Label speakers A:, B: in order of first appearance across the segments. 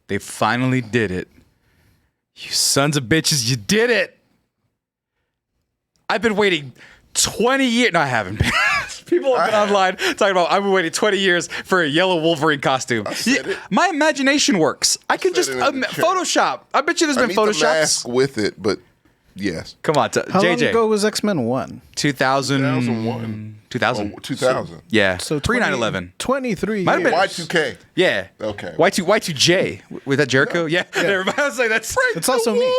A: They finally did it. You sons of bitches, you did it. I've been waiting 20 years. No, I haven't. People have been online talking about I've been waiting 20 years for a yellow Wolverine costume. My imagination works. I can just Photoshop. I bet you there's been Photoshops.
B: The mask with it, but yes.
A: Come on,
C: How long ago was X-Men 1?
A: 2001. 2000.
B: Oh, 2000.
A: Yeah.
C: So
A: pre 9/11.
C: 23
A: Might have been
B: Y2K.
A: Yeah.
B: Okay.
A: Y2J. Was that Jericho? Yeah. Everybody was like, that's
C: It's also me.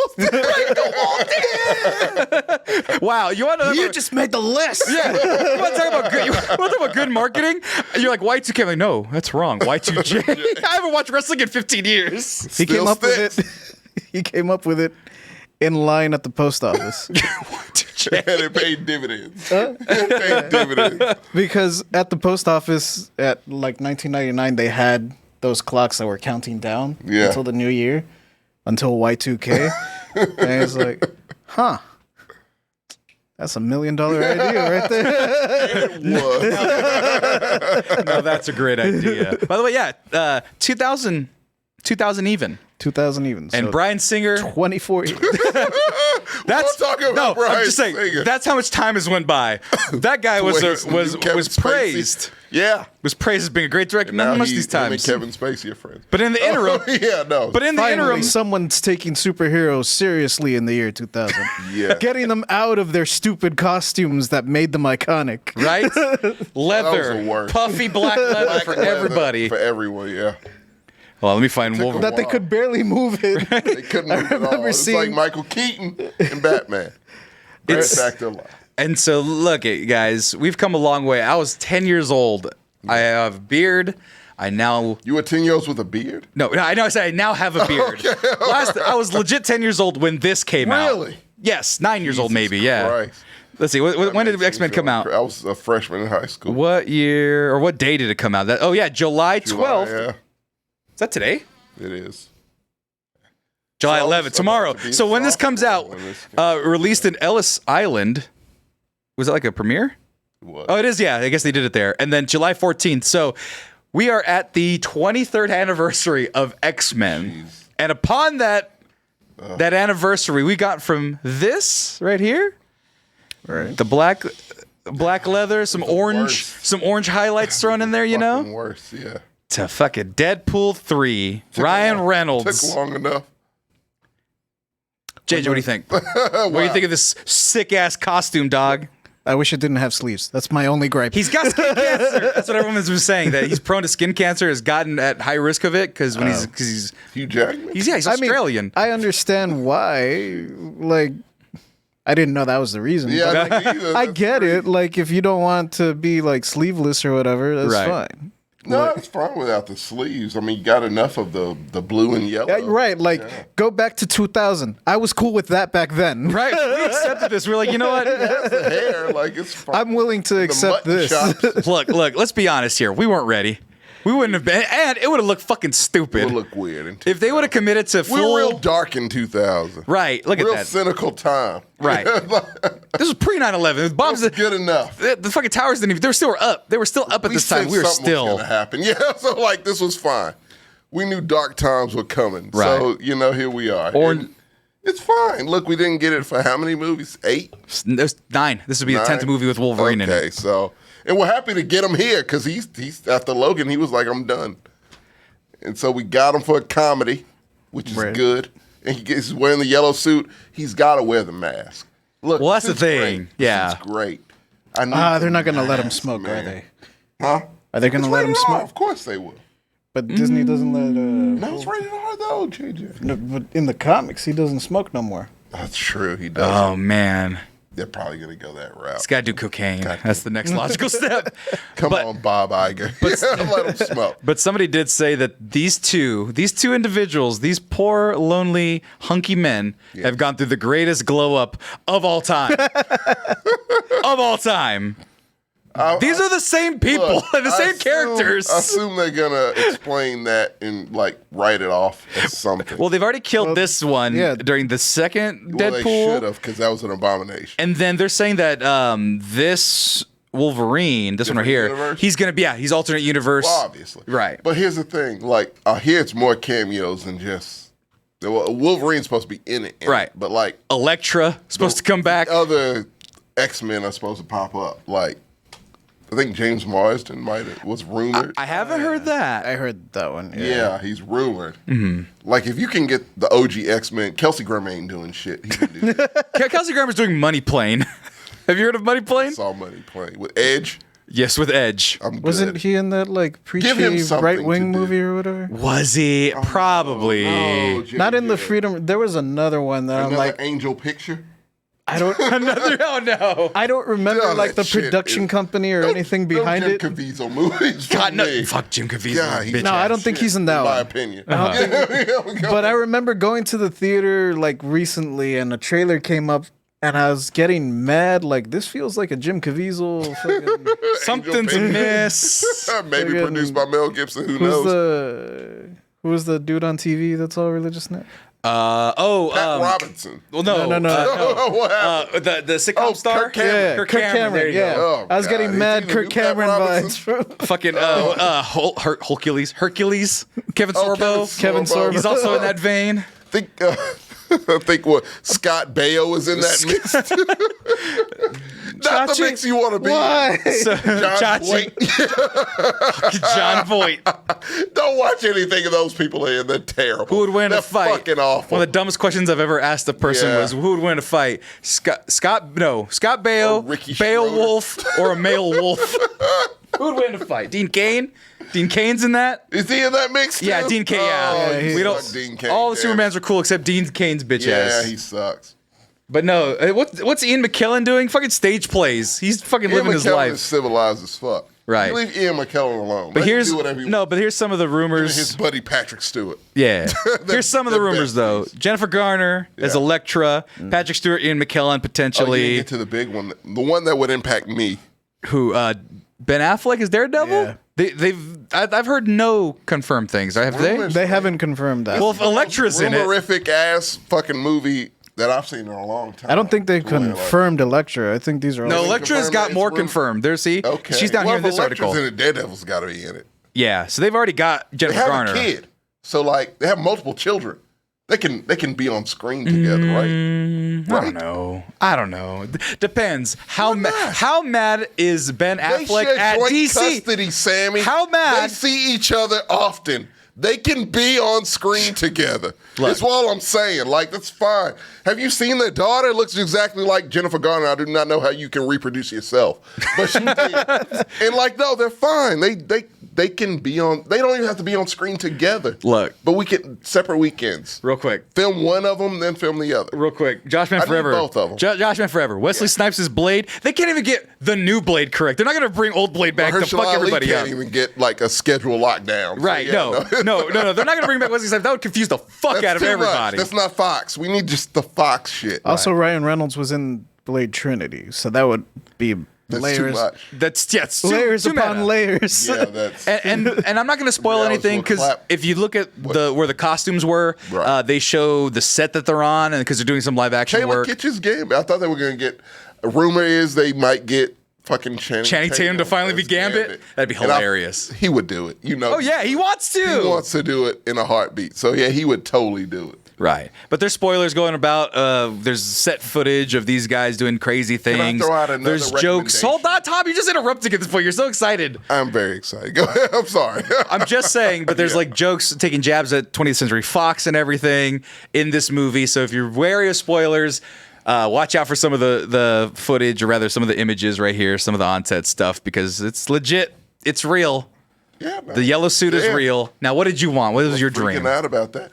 A: Wow. You want to?
C: You just made the list.
A: Yeah. You want to talk about good? You want to talk about good marketing? You're like Y2K. I'm like, no, that's wrong. Y2J. I haven't watched wrestling in 15 years.
C: He came up with it. He came up with it in line at the post office.
B: And it paid dividends. It paid dividends.
C: Because at the post office at like 1999, they had those clocks that were counting down until the new year, until Y2K. And it's like, huh. That's $1 million idea right there.
B: It was.
A: No, that's a great idea. By the way, yeah, 2000 even.
C: 2000 even.
A: And
C: so
A: Bryan Singer,
C: 24 years.
A: That's
B: talking about Bryan
A: I'm just saying.
B: Singer.
A: That's how much time has went by. That guy was praised.
B: Yeah.
A: Was praised as being a great director. Not much these times.
B: Him and Kevin Spacey are friends.
A: But in the interim, But in the
C: Finally,
A: interim,
C: someone's taking superheroes seriously in the year 2000.
B: Yeah.
C: Getting them out of their stupid costumes that made them iconic.
A: right? Leather,
B: the worst.
A: puffy black leather for everybody.
B: For everyone, yeah.
A: Well, let me find Wolverine.
C: That they could barely move it.
B: They couldn't move it all. It's like Michael Keaton in Batman.
A: It's-
B: Back to life.
A: And so, look, guys, we've come a long way. I was 10 years old. I have a beard. I now.
B: You were 10 years old with a beard?
A: No, I know. I said I now have a beard. I was legit 10 years old when this came out.
B: Really?
A: Yes, 9 years old, maybe. Yeah.
B: Christ.
A: Let's see. When did X-Men come out?
B: I was a freshman in high school.
A: What year or what day did it come out? July 12th.
B: Yeah,
A: Is that today?
B: it is.
A: July
B: So
A: 11th, tomorrow.
B: about to be
A: So when this comes out,
B: when this comes
A: released in Ellis Island. Was it like a premiere?
B: What?
A: Oh, it is. Yeah, I guess they did it there. And then July 14th. So we are at the 23rd anniversary of X-Men.
B: Jeez.
A: And upon that anniversary, we got from this right here,
C: Right.
A: the black leather, some
B: worst.
A: orange highlights thrown in there, you know,
B: Fucking worse, yeah.
A: to fucking Deadpool 3, Ryan Reynolds.
B: Took long enough.
A: JJ, what do you think? What do you think of this sick ass costume, dog?
C: I wish it didn't have sleeves. That's my only gripe.
A: He's got skin cancer. That's what everyone's been saying. That he's prone to skin cancer, has gotten at high risk of it because when he's
B: Hugh Jackman?
A: he's Australian.
C: I understand why. Like, I didn't know that was the reason.
B: Yeah,
C: but
B: I think
C: I get it. Like, if you don't want to be like sleeveless or whatever, that's
A: Right.
C: fine.
B: No, it's fine without the sleeves. I mean, you got enough of the blue and yellow.
C: Yeah, right. Like, go back to 2000. I was cool with that back then.
A: Right? We accepted this. We're like, you know what?
B: The hair, like, it's fine.
C: I'm willing to accept
B: mutton
C: this.
B: chops
A: Look. Let's be honest here. We weren't ready. We wouldn't have been, and it would have looked fucking stupid
B: would look weird. In
A: if they would have committed to
B: we
A: full.
B: were real dark in 2000.
A: Right. Look
B: Real
A: at that.
B: cynical time.
A: Right. This was pre 9/11. Bombs.
B: That's good enough.
A: The fucking towers didn't even. They were still up. They were still up at this time.
B: said
A: We were
B: something
A: still.
B: was gonna happen. Yeah, so like this was fine. We knew dark times were coming.
A: Right.
B: So, here we are.
A: Or-
B: And it's fine. Look, we didn't get it for how many movies? 8?
A: There's 9. This would be the 10th
B: 9?
A: movie with Wolverine in it.
B: Okay, so and we're happy to get him here because he's after Logan, he was like, I'm done. And so we got him for a comedy, which is
C: Right.
B: good. And he's wearing the yellow suit. He's got to wear the mask. Look,
A: Well, that's the
B: this is
A: thing.
B: great.
A: Yeah.
B: This is great. I need
C: They're
B: the
C: not going to let him
B: mask,
C: smoke,
B: man.
C: are they?
B: Huh?
C: Are they going to let him
B: Rated R,
C: smoke?
B: Of course they will.
C: But Disney doesn't let.
B: No, it's rated R though, JJ.
C: No, but in the comics, he doesn't smoke no more.
B: That's true. He does.
A: Oh man.
B: They're probably gonna go that route.
A: This guy do cocaine. That's the next logical step.
B: Come on, Bob Iger. Let him smoke.
A: But somebody did say that these two individuals, these poor, lonely, hunky men, have gone through the greatest glow up of all time. Of all time. These are the same people and the same characters.
B: I assume they're gonna explain that and like write it off as something.
A: Well, they've already killed this one during the second
B: Well,
A: Deadpool.
B: they should have because that was an abomination.
A: And then they're saying that this Wolverine, this one right here,
B: universe?
A: he's gonna be he's alternate universe.
B: Well, obviously.
A: Right.
B: But here's the thing, like here it's more cameos than just Wolverine's supposed to be in it.
A: Right.
B: But like
A: Elektra supposed to come back.
B: Other X-Men are supposed to pop up. Like I think James Marsden was rumored.
A: I haven't heard that.
C: I heard that one.
B: Yeah, he's rumored. Mm-hmm. Like if you can get the OG X-Men, Kelsey Grammer ain't doing shit. He can do that.
A: Kelsey Grammer's doing Money Plane. Have you heard of Money Plane?
B: I saw Money Plane with Edge.
A: Yes, with Edge.
C: Wasn't he in that like preachy right wing movie or whatever?
A: Was he? Probably.
B: No,
C: Not in the Freedom. There was another one that I'm like
B: Angel Picture.
C: I don't.
A: Oh no.
C: I don't remember like the production company or anything behind it.
B: Jim Caviezel movies.
A: God, no. Fuck Jim Caviezel.
B: Yeah,
A: bitch
C: No, I don't
A: ass.
C: think he's in that
B: in my
C: one.
B: opinion.
C: But I remember going to the theater like recently, and a trailer came up, and I was getting mad. Like this feels like a Jim Caviezel. Fucking,
A: Something's amiss.
B: Maybe
C: Friggin-
B: produced by Mel Gibson. Who knows?
C: Who's the dude on TV that's all religious now?
B: Pat Robinson.
A: Well, no.
B: What happened?
A: The sitcom star?
B: Kirk Cameron.
C: Yeah,
A: Kirk
C: Kirk
A: Cameron.
C: Cameron.
A: There you
C: Yeah,
B: go. Oh,
C: I was
B: God.
C: getting
B: Is
C: mad
B: he the
C: Kirk
B: new Pat
C: Cameron
B: Robinson?
C: vibes.
A: Fucking Hercules. Kevin Sorbo.
C: Kevin Sorbo.
A: He's also in that vein.
B: I think what Scott Baio is in that mix. Not the mix you want to be.
C: Why?
A: So,
B: John Voight.
A: John Voight.
B: Don't watch anything of those people in. They're terrible.
A: Who would win
B: They're
A: a fight?
B: Fucking awful.
A: One of the dumbest questions I've ever asked a person
B: Yeah.
A: was, who would win a fight? Scott Baio,
B: Or Ricky Schroeder.
A: Beowulf, or a male wolf? Who would win a fight? Dean Cain? Dean Cain's in that?
B: Is he in that mix?
A: Yeah,
B: too?
A: Dean Cain.
B: Oh,
A: Yeah,
B: you
A: we don't.
B: suck, Dean Cain,
A: All the
B: damn
A: Supermans are cool except Dean Cain's bitch
B: it. Yeah,
A: ass.
B: he sucks.
A: But no, what's Ian McKellen doing? Fucking stage plays. He's fucking living his
B: McKellen
A: life.
B: is civilized as fuck.
A: Right.
B: You leave Ian McKellen alone.
A: But
B: Let him
A: here's
B: do whatever he wants.
A: but here's some of the
B: His
A: rumors.
B: buddy Patrick Stewart.
A: Yeah, here's some of the
B: the
A: rumors though.
B: besties.
A: Jennifer Garner as
B: Yeah.
A: Elektra, Patrick Stewart, Ian McKellen
B: Oh, you
A: potentially.
B: didn't get to the big one, the one that would impact me.
A: Who? Ben Affleck is Daredevil.
C: Yeah.
A: I've heard no confirmed things. Have they?
B: Rumors.
C: They haven't confirmed that.
A: Well, if Elektra's in it,
B: Rumorific ass fucking movie that I've seen in a long time.
C: I don't think they
B: Going like-
C: confirmed Elektra. I think these are all.
A: no,
B: They
A: Electra's
B: confirmed
A: got
B: it's
A: more
B: rumor-
A: confirmed. There's
B: Okay.
A: she's down
B: well,
A: here in this
B: if Elektra's
A: article.
B: in it, Daredevil's got to be in it.
A: Yeah, so they've already got
B: They
A: Jennifer
B: have
A: Garner.
B: a kid, so like they have multiple children. They can be on screen together, right?
A: I don't know. Depends. How mad is Ben
B: They
A: Affleck
B: share
A: at
B: joint
A: DC?
B: custody, Sammy.
A: How mad-
B: They see each other often. They can be on screen together.
A: Look.
B: That's all I'm saying. Like, that's fine. Have you seen their daughter? Looks exactly like Jennifer Garner. I do not know how you can reproduce yourself, but she did. And like, no, they're fine. They can be on. They don't even have to be on screen together.
A: Look.
B: but we can separate weekends.
A: Real quick.
B: Film one of them, then film the other.
A: Real quick, Josh Man
B: I need
A: Forever.
B: both of 'em.
A: Josh Man Forever. Wesley Snipes' Blade. They can't even get the new Blade correct. They're not going to bring old Blade back to
B: Mahershala
A: fuck
B: Ali
A: everybody
B: can't
A: up.
B: even get like a schedule lockdown. So,
A: Right?
B: yeah,
A: no. They're not going to bring back Wesley Snipes. That would confuse the fuck
B: That's
A: out of
B: too
A: everybody.
B: Much. That's not Fox. We need just the Fox shit.
C: Also, Ryan Reynolds was in Blade Trinity, so that would be
B: That's
C: layers,
B: too much.
A: It's too,
C: layers
A: too
C: upon
A: meta.
C: layers.
B: Yeah, that's
A: And I'm not going to spoil
B: Reality
A: anything
B: will
A: because
B: clap.
A: if you look at where the costumes were,
B: Right.
A: they show the set that they're on, and because they're doing some live action
B: Taylor
A: work.
B: Kitsch's game. I thought they were going to get. A rumor is they might get fucking Channing
A: Tatum to finally be
B: as
A: Gambit? That'd be
B: And
A: hilarious.
B: he would do it. You know.
A: Oh yeah, he wants to.
B: He wants to do it in a heartbeat. So yeah, he would totally do it.
A: Right. But there's spoilers going about. There's set footage of these guys doing crazy
B: I
A: things.
B: throw out another
A: There's jokes.
B: recommendation?
A: Hold on, Tom. You're just interrupting at this point. You're so excited.
B: I'm very excited. Go ahead. I'm sorry.
A: I'm just saying, but there's like jokes taking jabs at 20th Century Fox and everything in this movie. So if you're wary of spoilers, watch out for some of the footage, or rather some of the images right here, some of the on-set stuff, because it's legit. It's real.
B: Yeah, man.
A: The yellow suit is
B: Yeah.
A: real. Now, what did you want? What was your
B: Freaking
A: dream?
B: out about that.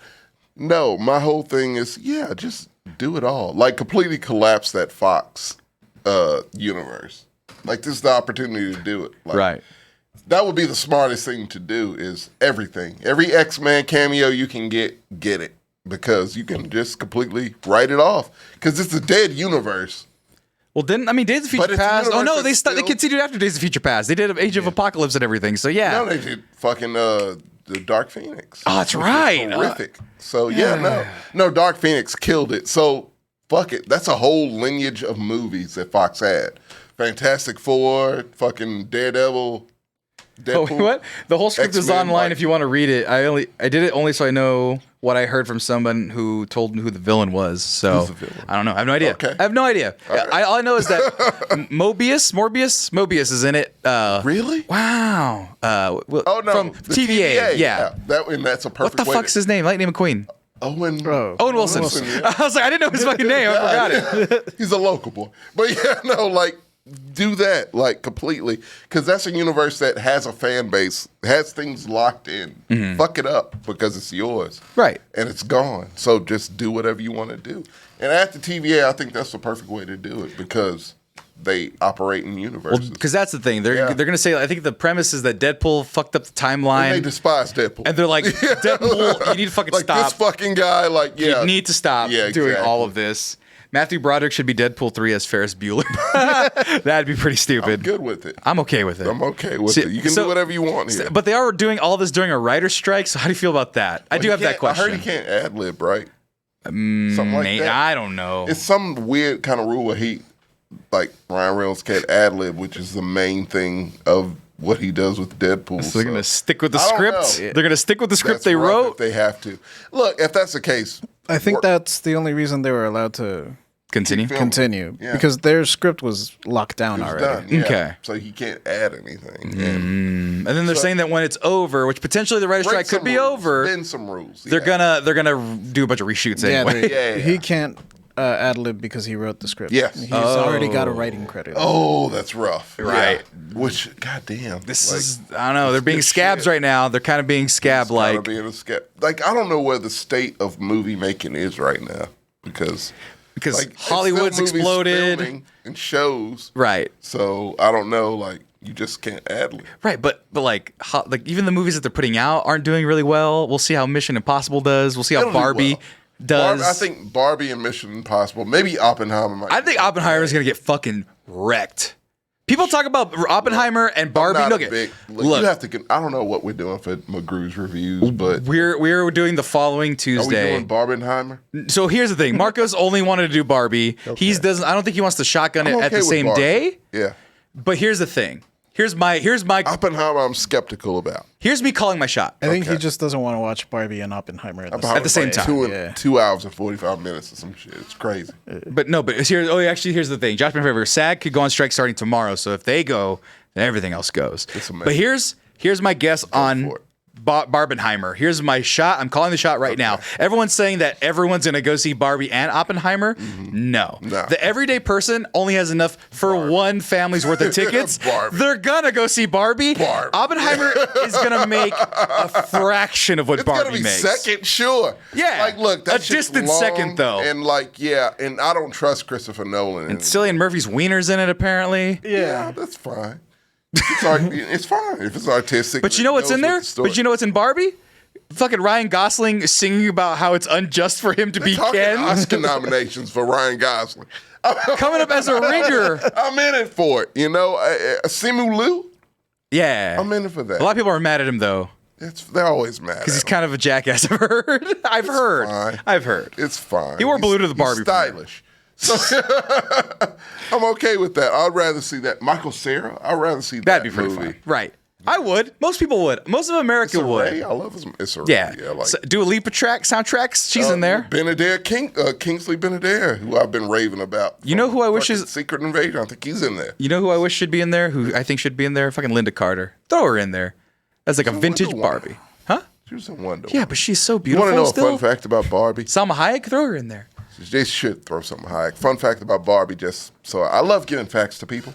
B: No, my whole thing is, just do it all. Like, completely collapse that Fox universe. Like, this is the opportunity to do it. Like,
A: Right.
B: That would be the smartest thing to do, is everything. Every X-Men cameo you can get it. Because you can just completely write it off. Because it's a dead universe.
A: Well, Days of
B: But
A: Future
B: it's a
A: Past? Oh no,
B: universe
A: they
B: that's
A: they
B: still-
A: continued after Days of Future Past. They did Age of Apocalypse and everything. So yeah.
B: No, they did fucking the Dark Phoenix.
A: Oh, that's
B: which was
A: right.
B: Horrific. So no, Dark Phoenix killed it. So fuck it. That's a whole lineage of movies that Fox had. Fantastic Four, fucking Daredevil, Deadpool.
A: Oh, what? The whole script is
B: X-Men,
A: online
B: like-
A: if you want to read it. I did it only so I know what I heard from someone who told me who the villain was. So
B: Who's the villain?
A: I don't know. I have no idea.
B: Okay.
A: I have no idea. All I know is that Morbius is in it.
B: Really?
A: Wow.
B: Oh no,
A: from
B: the
A: TVA. Yeah.
B: That's a
A: What
B: perfect.
A: the
B: way
A: fuck's his name? Lightning McQueen.
B: Owen.
C: Bro.
A: Owen Wilson.
B: yeah.
A: I was like, I didn't know his fucking name. I forgot it.
B: He's a local boy, but yeah, no, like do that like completely because that's a universe that has a fan base, has things locked in. Fuck it up because it's yours,
A: Right.
B: And it's gone. So just do whatever you want to do. And at the TVA, I think that's the perfect way to do it because they operate in universes.
A: Because that's the thing. They're
B: Yeah.
A: gonna say. I think the premise is that Deadpool fucked up the timeline.
B: And they despise Deadpool.
A: And they're like, Deadpool, you need to fucking
B: like
A: stop.
B: this fucking guy, like yeah,
A: You need to stop
B: Yeah,
A: doing
B: exactly.
A: all of this. Matthew Broderick should be Deadpool 3 as Ferris Bueller. That'd be pretty stupid.
B: I'm good with it.
A: I'm okay with it.
B: I'm okay with
A: See,
B: it. You can
A: so-
B: do whatever you want here.
A: But they are doing all this during a writer's strike, so how do you feel about that? I do have that question.
B: I heard he can't ad lib, right? Something like that.
A: I don't know.
B: It's some weird kind of rule where like Ryan Reynolds can't ad lib, which is the main thing of what he does with Deadpool.
A: So they're going to stick with the
B: I don't
A: script?
B: know.
A: They're going to stick with the script
B: That's
A: they
B: rough
A: wrote?
B: if they have to. Look, if that's the case,
C: I think that's the only reason they were allowed to
A: Continue?
B: Film.
C: continue
B: Yeah.
C: because their script was locked down
B: it's
C: already.
B: done. Yeah.
A: Okay.
B: So he can't add anything.
A: And then they're saying that when it's over, which potentially the writer's strike could be over,
B: Bend some rules.
A: they're gonna do a bunch of reshoots
C: Yeah,
A: anyway.
B: Yeah.
C: he can't ad lib because he wrote the script.
B: Yes.
C: He's already got a writing credit.
B: Oh, that's rough.
A: Right.
B: Yeah. Which, goddamn.
A: This
B: like,
A: is, I don't know, they're being
B: good
A: scabs
B: shit.
A: right now. They're kind of being scab-like.
B: gotta be in a like, I don't know where the state of movie making is right now because like, it's still
A: Hollywood's
B: movies
A: exploded.
B: filming and shows.
A: Right.
B: So I don't know. Like you just can't ad lib.
A: Right, but like even the movies that they're putting out aren't doing really well. We'll see how Mission Impossible does. We'll see how
B: It'll do
A: Barbie
B: well.
A: does.
B: I think Barbie and Mission Impossible, maybe Oppenheimer. Might
A: I think Oppenheimer is gonna get fucking wrecked. People talk about Oppenheimer and Barbie.
B: Not
A: Look,
B: a big,
A: look,
B: you have to. I don't know what we're doing for McGrew's reviews, but
A: we're doing the following
B: are we
A: Tuesday.
B: doing Barbenheimer?
A: So here's the thing: Marcos only wanted to do Barbie. He doesn't. I don't think he wants to shotgun it
B: I'm
A: at
B: okay
A: the
B: with
A: same
B: Barbie.
A: day.
B: Yeah,
A: But here's the thing. Here's my
B: Oppenheimer. I'm skeptical about.
A: here's me calling my shot.
C: I think he
B: Okay.
C: just doesn't want to watch Barbie and Oppenheimer
A: At the same time.
B: 2 hours and 45 minutes or some shit. It's crazy.
A: But no, but here. Oh, actually, here's the thing. Josh McFavor, SAG could go on strike starting tomorrow. So if they go, then everything else goes.
B: It's amazing.
A: But here's my guess on
B: for it.
A: Barbenheimer. Here's my shot. I'm calling the shot right now. Everyone's saying that everyone's gonna go see Barbie and Oppenheimer. No.
B: No.
A: The everyday person only has enough for one family's worth of tickets.
B: Barbie.
A: They're gonna go see Barbie. Oppenheimer is gonna make a fraction of what
B: It's
A: Barbie
B: gonna be
A: makes.
B: second, sure.
A: Yeah.
B: Like, look, that
A: A
B: shit's
A: distant
B: long,
A: second, though.
B: And like, yeah, and I don't trust Christopher Nolan.
A: And Cillian Murphy's wiener's in it apparently.
B: yeah, that's fine. It's fine if it's artistic.
A: But you know what's in there? But you know what's in Barbie? Fucking Ryan Gosling singing about how it's unjust for him to be
B: talking
A: Ken.
B: Oscar nominations for Ryan Gosling.
A: Coming up as a ringer.
B: I'm in it for it. You know, Simu Liu.
A: Yeah.
B: I'm in it for that.
A: A lot of people are mad at him though.
B: They're always mad.
A: Because he's kind of a jackass. I've heard.
B: fine.
A: I've heard.
B: It's fine.
A: He wore blue to the
B: He's
A: Barbie premiere.
B: stylish. So I'm okay with that. I'd rather see that. Michael Cera. I'd rather see that
A: That'd be pretty
B: movie.
A: fun. Right. I would. Most people would. Most of America
B: Issa
A: would.
B: Rae, I love Issa Rae.
A: Yeah.
B: like,
A: So, Dua Lipa soundtracks. She's in there.
B: Kingsley Benadere, who I've been raving about.
A: You know who I wish
B: fucking
A: is-
B: Secret Invasion. I think he's in there.
A: You know who I wish should be in there? Who I think should be in there? Fucking Linda Carter. Throw her in there. That's like a vintage
B: Wonder Woman.
A: Barbie. Huh?
B: She was in Wonder
A: Yeah,
B: Woman.
A: but she's so
B: You
A: beautiful
B: want to know
A: still.
B: a fun fact about Barbie?
A: Salma Hayek, throw her in there.
B: They should throw something high. Fun fact about Barbie, just so I love giving facts to people.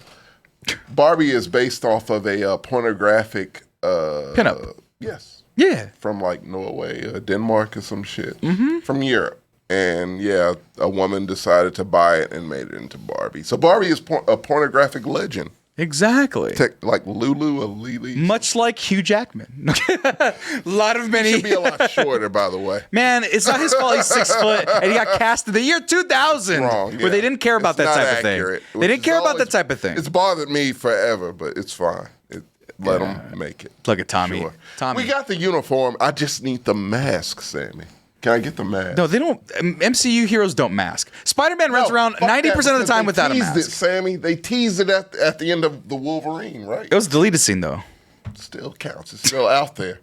B: Barbie is based off of a pornographic
A: Pinup.
B: Yes,
A: Yeah.
B: from like Norway, Denmark, or some shit from Europe. And yeah, a woman decided to buy it and made it into Barbie. So Barbie is a pornographic legend,
A: Exactly.
B: like Lulu or Lily.
A: Much like Hugh Jackman. A lot of many.
B: Should be a lot shorter, by the way.
A: Man, it's not his fault he's 6 foot and he got cast in the year 2000.
B: Wrong.
A: Where they didn't care about
B: It's
A: that
B: not
A: type
B: accurate,
A: of thing. They
B: which
A: didn't
B: is
A: care about
B: always-
A: that type of thing.
B: It's bothered me forever, but it's fine. Let them make it.
A: Look at Tommy.
B: Sure.
A: Tommy.
B: We got the uniform. I just need the mask, Sammy. Can I get the mask?
A: No, they don't. MCU heroes don't mask. Spider-Man runs around 90% of the time without a mask.
B: It, Sammy. They teased it at the end of the Wolverine, right?
A: It was a deleted scene, though.
B: Still counts. It's still out there.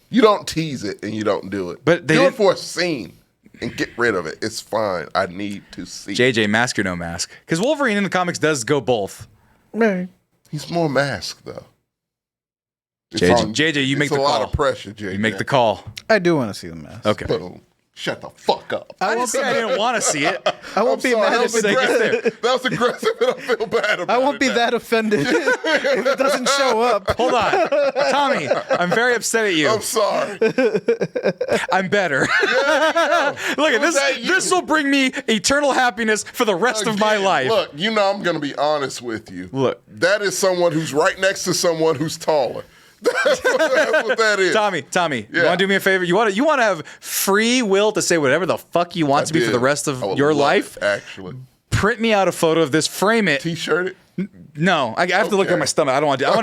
B: You don't tease it and you don't do it.
A: But they
B: do it
A: didn't-
B: for a scene and get rid of it. It's fine. I need to see.
A: JJ, mask or no mask? Because Wolverine in the comics does go both.
C: Right.
B: He's more masked though.
A: JJ, you make the
B: It's a
A: call.
B: lot of pressure, JJ.
A: You make the call.
C: I do want to see the mask.
A: Okay.
B: Boom. Shut the fuck up.
A: I didn't say I didn't want to see it.
C: I won't be
B: Sorry,
C: mad
B: that
C: if
B: was
C: it
B: aggressive. That was aggressive, and I feel bad about it.
C: I won't be
B: now.
C: that offended if it doesn't show up.
A: Hold on. Tommy, I'm very upset at you.
B: I'm sorry.
A: I'm better. Look at this. This will bring me eternal happiness for the rest of my
B: Again,
A: life.
B: Look, you know I'm going to be honest with you.
A: Look.
B: That is someone who's right next to someone who's taller. That's what that is.
A: Tommy, you
B: Yeah.
A: want to do me a favor? You want to have free will to say whatever the fuck you want to be for the rest of your life?
B: Actually.
A: Print me out a photo of this, frame it.
B: T-shirt it?
A: No, I have to look at my stomach. I don't want to. I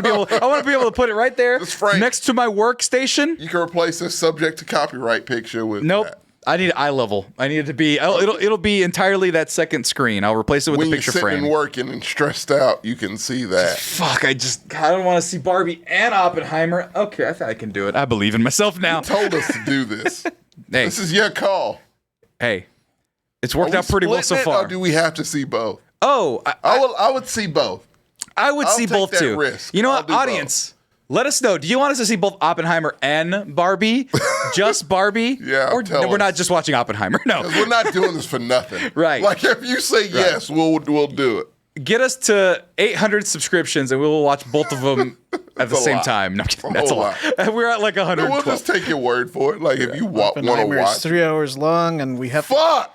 A: want to be able to put it right there
B: Just frame.
A: next to my workstation.
B: You can replace this subject to copyright picture with
A: Nope.
B: that.
A: I need eye level. I need it to be. It'll be entirely that second screen. I'll replace it with
B: When
A: the
B: you're
A: picture
B: sitting
A: frame.
B: and working and stressed out, you can see that.
A: Fuck! I don't want to see Barbie and Oppenheimer. Okay, I think I can do it. I believe in myself now.
B: Told us to do this.
A: Hey,
B: This is your call.
A: hey, it's worked out pretty well so
B: Splitting it,
A: far.
B: Or do we have to see both?
A: Oh,
B: I would see both.
A: I would
B: I'll
A: see
B: take
A: both
B: that
A: too.
B: risk.
A: You know
B: I'll
A: what,
B: do both.
A: audience? Let us know. Do you want us to see both Oppenheimer and Barbie? Just Barbie?
B: Yeah,
A: Or
B: tell
A: we're
B: us.
A: not just watching Oppenheimer? No.
B: We're not doing this for nothing.
A: Right.
B: Like if you say yes, we'll do it.
A: Get us to 800 subscriptions and we will watch both of them at the
B: a
A: same
B: lot.
A: time. No,
B: a
A: that's a
B: whole
A: lot. We're at like
B: We'll
A: 112.
B: just take your word for it. Like if you want to
C: Oppenheimer is
B: watch.
C: 3 hours long, and we have
B: Fuck.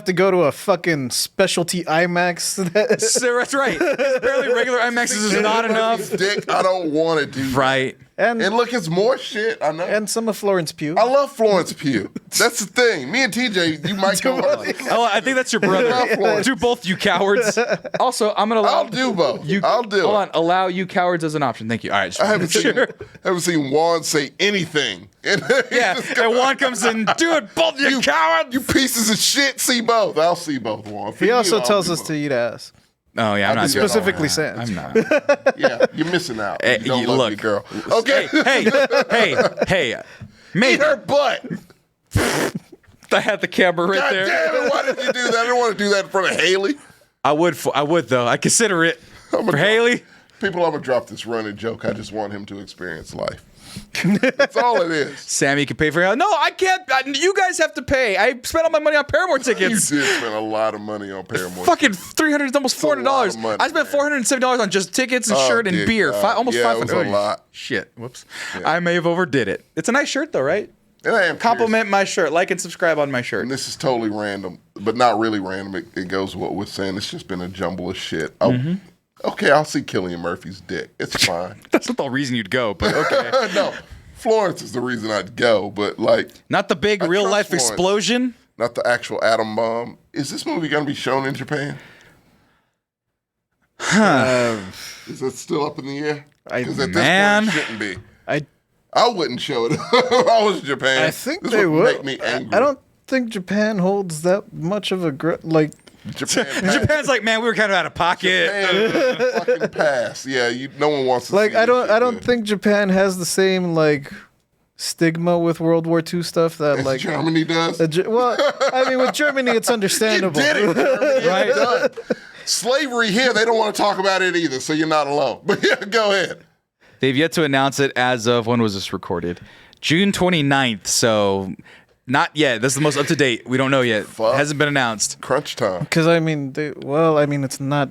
C: to go to a fucking specialty IMAX.
A: So that's right. Apparently regular IMAX is not enough.
B: Dick, I don't want to do that.
A: Right.
B: And look, it's more shit. I know.
C: and some of Florence Pugh.
B: I love Florence Pugh. That's the thing. Me and TJ, you might go on.
A: Oh, I think that's your brother. Do both, you cowards. Also, I'm gonna allow.
B: I'll do both. I'll do
A: Hold
B: it.
A: on. Allow you cowards as an option. Thank you. All right. just
B: I haven't
A: sure.
B: seen Juan say anything. And
A: Yeah. And Juan comes in. Do it, both you cowards.
B: You pieces of shit. See both. I'll see both, Juan. For
C: He
B: you,
C: also
B: I'll
C: tells
B: do
C: us
B: both.
C: to eat ass.
A: Oh yeah, I'm not
B: do
A: doing
B: that.
C: Specifically Sans.
A: I'm not.
B: Yeah, you're missing out.
A: Hey,
B: You don't
A: you
B: love
A: look.
B: your girl. Okay.
A: Hey.
B: Eat
A: Maybe
B: her butt.
A: I had the camera right
B: God
A: there.
B: damn it. Why did you do that? I didn't want to do that in front of Haley.
A: I would though. I consider it for Haley.
B: People, I'm going to drop this running joke. I just want him to experience life. That's all it is.
A: Sammy can pay for it. No, I can't. You guys have to pay. I spent all my money on Paramore
B: You
A: tickets.
B: did spend a lot of money on Paramore.
A: Fucking $300, almost
B: a lot
A: $400.
B: of money,
A: I spent
B: man.
A: $470 on just tickets and
B: Oh,
A: shirt and
B: dear
A: beer.
B: God.
A: Almost
B: Yeah, it
A: 500.
B: was a lot.
A: Shit. Whoops. I may have overdid it. It's a nice shirt though, right?
B: And I am
A: Compliment my shirt. Like and subscribe on my shirt.
B: And this is totally random, but not really random. It goes with what we're saying. It's just been a jumble of shit. Okay, I'll see Cillian Murphy's dick. It's fine.
A: That's not the reason you'd go, but okay.
B: No, Florence is the reason I'd go, but like,
A: Not the big
B: I
A: real life
B: trust Florence.
A: explosion.
B: not the actual atom bomb. Is this movie going to be shown in Japan? Is it still up in the air? Because at
A: Man.
B: this point, it shouldn't be.
C: I
B: I wouldn't show it if I was Japan.
C: I think
B: this
C: they
B: would
C: will.
B: make me angry.
C: I don't think Japan holds that much of a like.
B: Japan.
A: Japan's like, man, we were kind of out of pocket.
B: Japan fucking pass. Yeah, no one wants to.
C: Like
B: see
C: I
B: this
C: don't.
B: shit,
C: I don't
B: man.
C: think Japan has the same like stigma with World War II stuff that
B: As
C: like.
B: Germany does.
C: Well, I mean, with Germany, it's
B: You
C: understandable.
B: did it, Germany.
A: Right.
B: You're done. Slavery here, they don't want to talk about it either, so you're not alone. But yeah, go ahead.
A: They've yet to announce it as of, when was this recorded? June 29th. So not yet. This is the most up to date. We don't know yet.
B: Fuck.
A: Hasn't been announced.
B: Crunch time.
C: Because I mean, it's not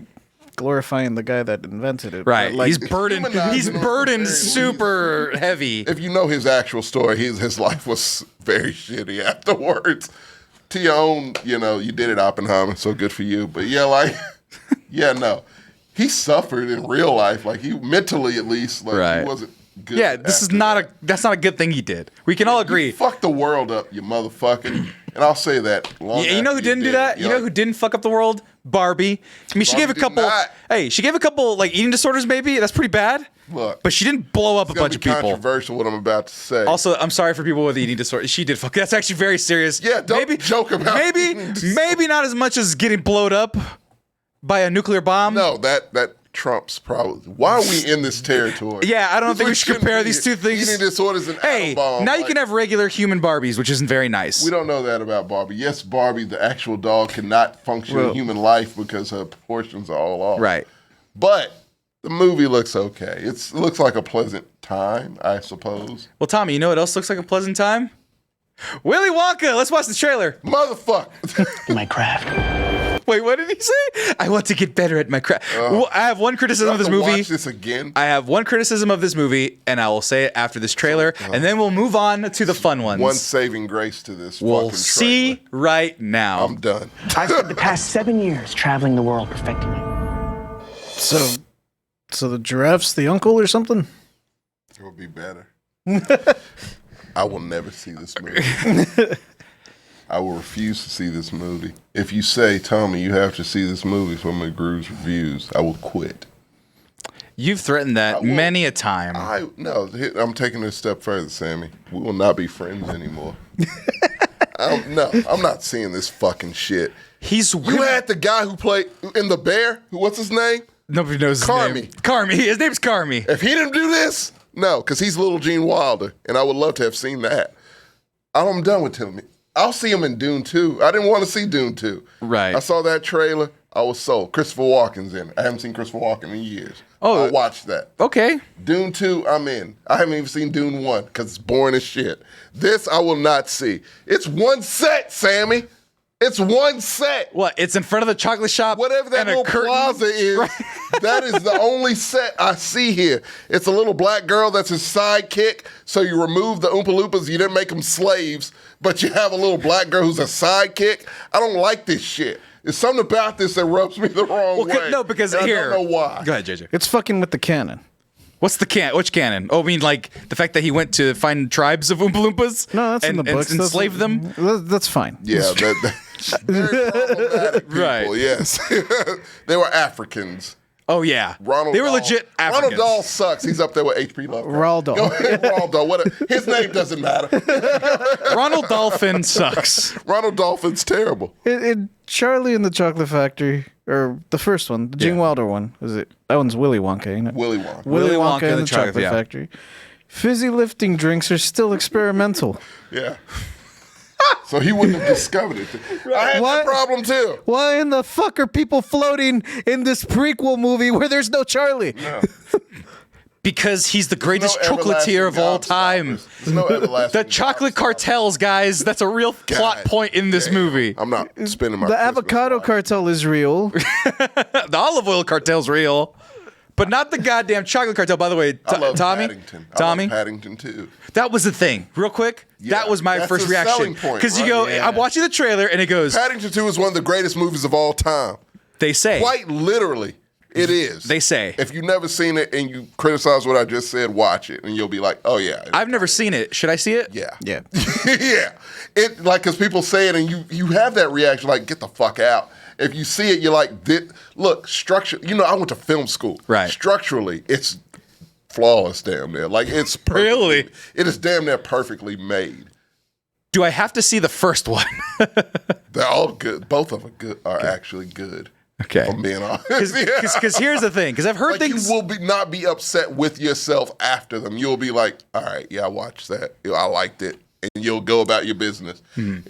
C: glorifying the guy that invented it.
A: Right.
C: but, like,
A: He's burdened.
B: humanizing
A: He's
B: him.
A: burdened
B: Very
A: super heavy.
B: If you know his actual story, his life was very shitty afterwards. To your own, you did it, Oppenheimer, so good for you. But yeah, like, yeah, no. He suffered in real life, like he mentally at least, like
A: Right.
B: he wasn't good.
A: Yeah, this is
B: after
A: not
B: that.
A: that's not a good thing he did. We can all agree.
B: You fucked the world up, you motherfucker. And I'll say that.
A: You know who didn't do that? You know who didn't fuck up the world? Barbie. I mean, she gave a couple. Hey, she gave a couple like eating disorders. Maybe that's pretty bad.
B: Look,
A: but she didn't blow up a bunch of people.
B: Controversial what I'm about to say.
A: Also, I'm sorry for people with eating disorders. She did fuck. That's actually very serious.
B: Yeah, don't joke about
A: maybe not as much as getting blowed up by a nuclear bomb.
B: No, that trumps probably. Why are we in this territory?
A: Yeah, I don't think we should compare these two things.
B: Eating disorders and atom bomb.
A: Now you can have regular human Barbies, which isn't very nice.
B: We don't know that about Barbie. Yes, Barbie, the actual doll, cannot function in human life because her proportions are all off.
A: Right.
B: But the movie looks okay. It looks like a pleasant time, I suppose.
A: Well, Tommy, you know what else looks like a pleasant time? Willy Wonka. Let's watch the trailer.
B: Motherfucker.
D: My craft.
A: Wait, what did he say? I want to get better at my craft. Well, I have one criticism of this movie.
B: Watch this again.
A: I have one criticism of this movie, and I will say it after this trailer, and then we'll move on to the fun ones.
B: One saving grace to this
A: we'll
B: fucking
A: see
B: trailer.
A: right now.
B: I'm done.
D: I spent the past 7 years traveling the world perfecting it.
C: So the giraffe's the uncle or something?
B: It will be better. I will never see this movie. I will refuse to see this movie. If you say, Tommy, you have to see this movie for McGrew's reviews, I will quit.
A: You've threatened that many a time.
B: I'm taking it a step further, Sammy. We will not be friends anymore. I'm not seeing this fucking shit. You had the guy who played in The Bear. What's his name?
A: Nobody knows his name. Carmy. His name's Carmy.
B: If he didn't do this, no, because he's Little Gene Wilder, and I would love to have seen that. I'm done with him. I'll see him in Dune 2. I didn't want to see Dune 2.
A: Right.
B: I saw that trailer. I was sold. Christopher Walken's in it. I haven't seen Christopher Walken in years.
A: Oh,
B: I'll watch that.
A: Okay.
B: Dune 2, I'm in. I haven't even seen Dune 1 because it's boring as shit. This I will not see. It's one set, Sammy. It's one set.
A: What? It's in front of the chocolate shop.
B: Whatever that little plaza is, that is the only set I see here. It's a little black girl that's his sidekick. So you remove the Oompa Loompas, you didn't make them slaves, but you have a little black girl who's a sidekick. I don't like this shit. There's something about this that rubs me the wrong way.
A: No, because
B: and
A: here.
B: I don't know why.
A: Go ahead, JJ.
C: It's fucking with the canon.
A: What's the which canon? Oh, I mean, like the fact that he went to find tribes of Oompa Loompas?
C: No, that's in the books.
A: And enslave them?
C: That's fine.
B: Yeah, very problematic people,
A: Right.
B: Yes. They were Africans.
A: Oh, yeah.
B: Ronald
A: they were
B: Dahl.
A: legit Africans.
B: Ronald Dahl sucks. He's up there with H.P. Lovecraft.
C: Roald Dahl.
B: Go ahead, Roald Dahl. His name doesn't matter.
A: Ronald Dolphin sucks.
B: Ronald Dolphin's terrible.
C: Charlie and the Chocolate Factory, or the first one, the Gene Wilder one, is it? That one's Willy Wonka, ain't it?
B: Willy Wonka.
C: Willy Wonka and the Chocolate Factory. Fizzy lifting drinks are still experimental.
B: Yeah. So he wouldn't have discovered it. I had that problem too.
C: Why in the fuck are people floating in this prequel movie where there's no Charlie?
B: No.
A: Because he's the greatest chocolatier of all time.
B: There's no everlasting
A: The chocolate cartels, guys. That's a real plot point in this movie.
B: I'm not spending my
C: The
B: Christmas
C: avocado
B: life.
C: cartel is real.
A: The olive oil cartel's real. But not the goddamn chocolate cartel. By the way,
B: I love
A: Tommy,
B: Paddington. I
A: Tommy,
B: love Paddington too.
A: that was the thing. Real quick,
B: Yeah,
A: that was my
B: that's
A: first
B: a
A: reaction.
B: selling point,
A: Because you
B: right?
A: go,
C: Yeah.
A: I'm watching the trailer and it goes,
B: Paddington 2 is one of the greatest movies of all time.
A: they say,
B: Quite literally, it is.
A: They say.
B: If you've never seen it and you criticize what I just said, watch it and you'll be like, oh yeah.
A: I've never seen it. Should I see it?
B: Yeah.
C: Yeah.
B: Yeah. It like because people say it and you have that reaction like get the fuck out. If you see it, you're like, look, structure. You know, I went to film school.
A: Right.
B: Structurally, it's flawless, damn near. Like it's
A: Really?
B: It is damn near perfectly made.
A: Do I have to see the first one?
B: They're all good. Both of them are actually good.
A: Okay.
B: If I'm being honest.
A: Because here's the thing. Because I've heard
B: Like
A: things.
B: you will not be upset with yourself after them. You'll be like, all right, yeah, I watched that. I liked it. And you'll go about your business.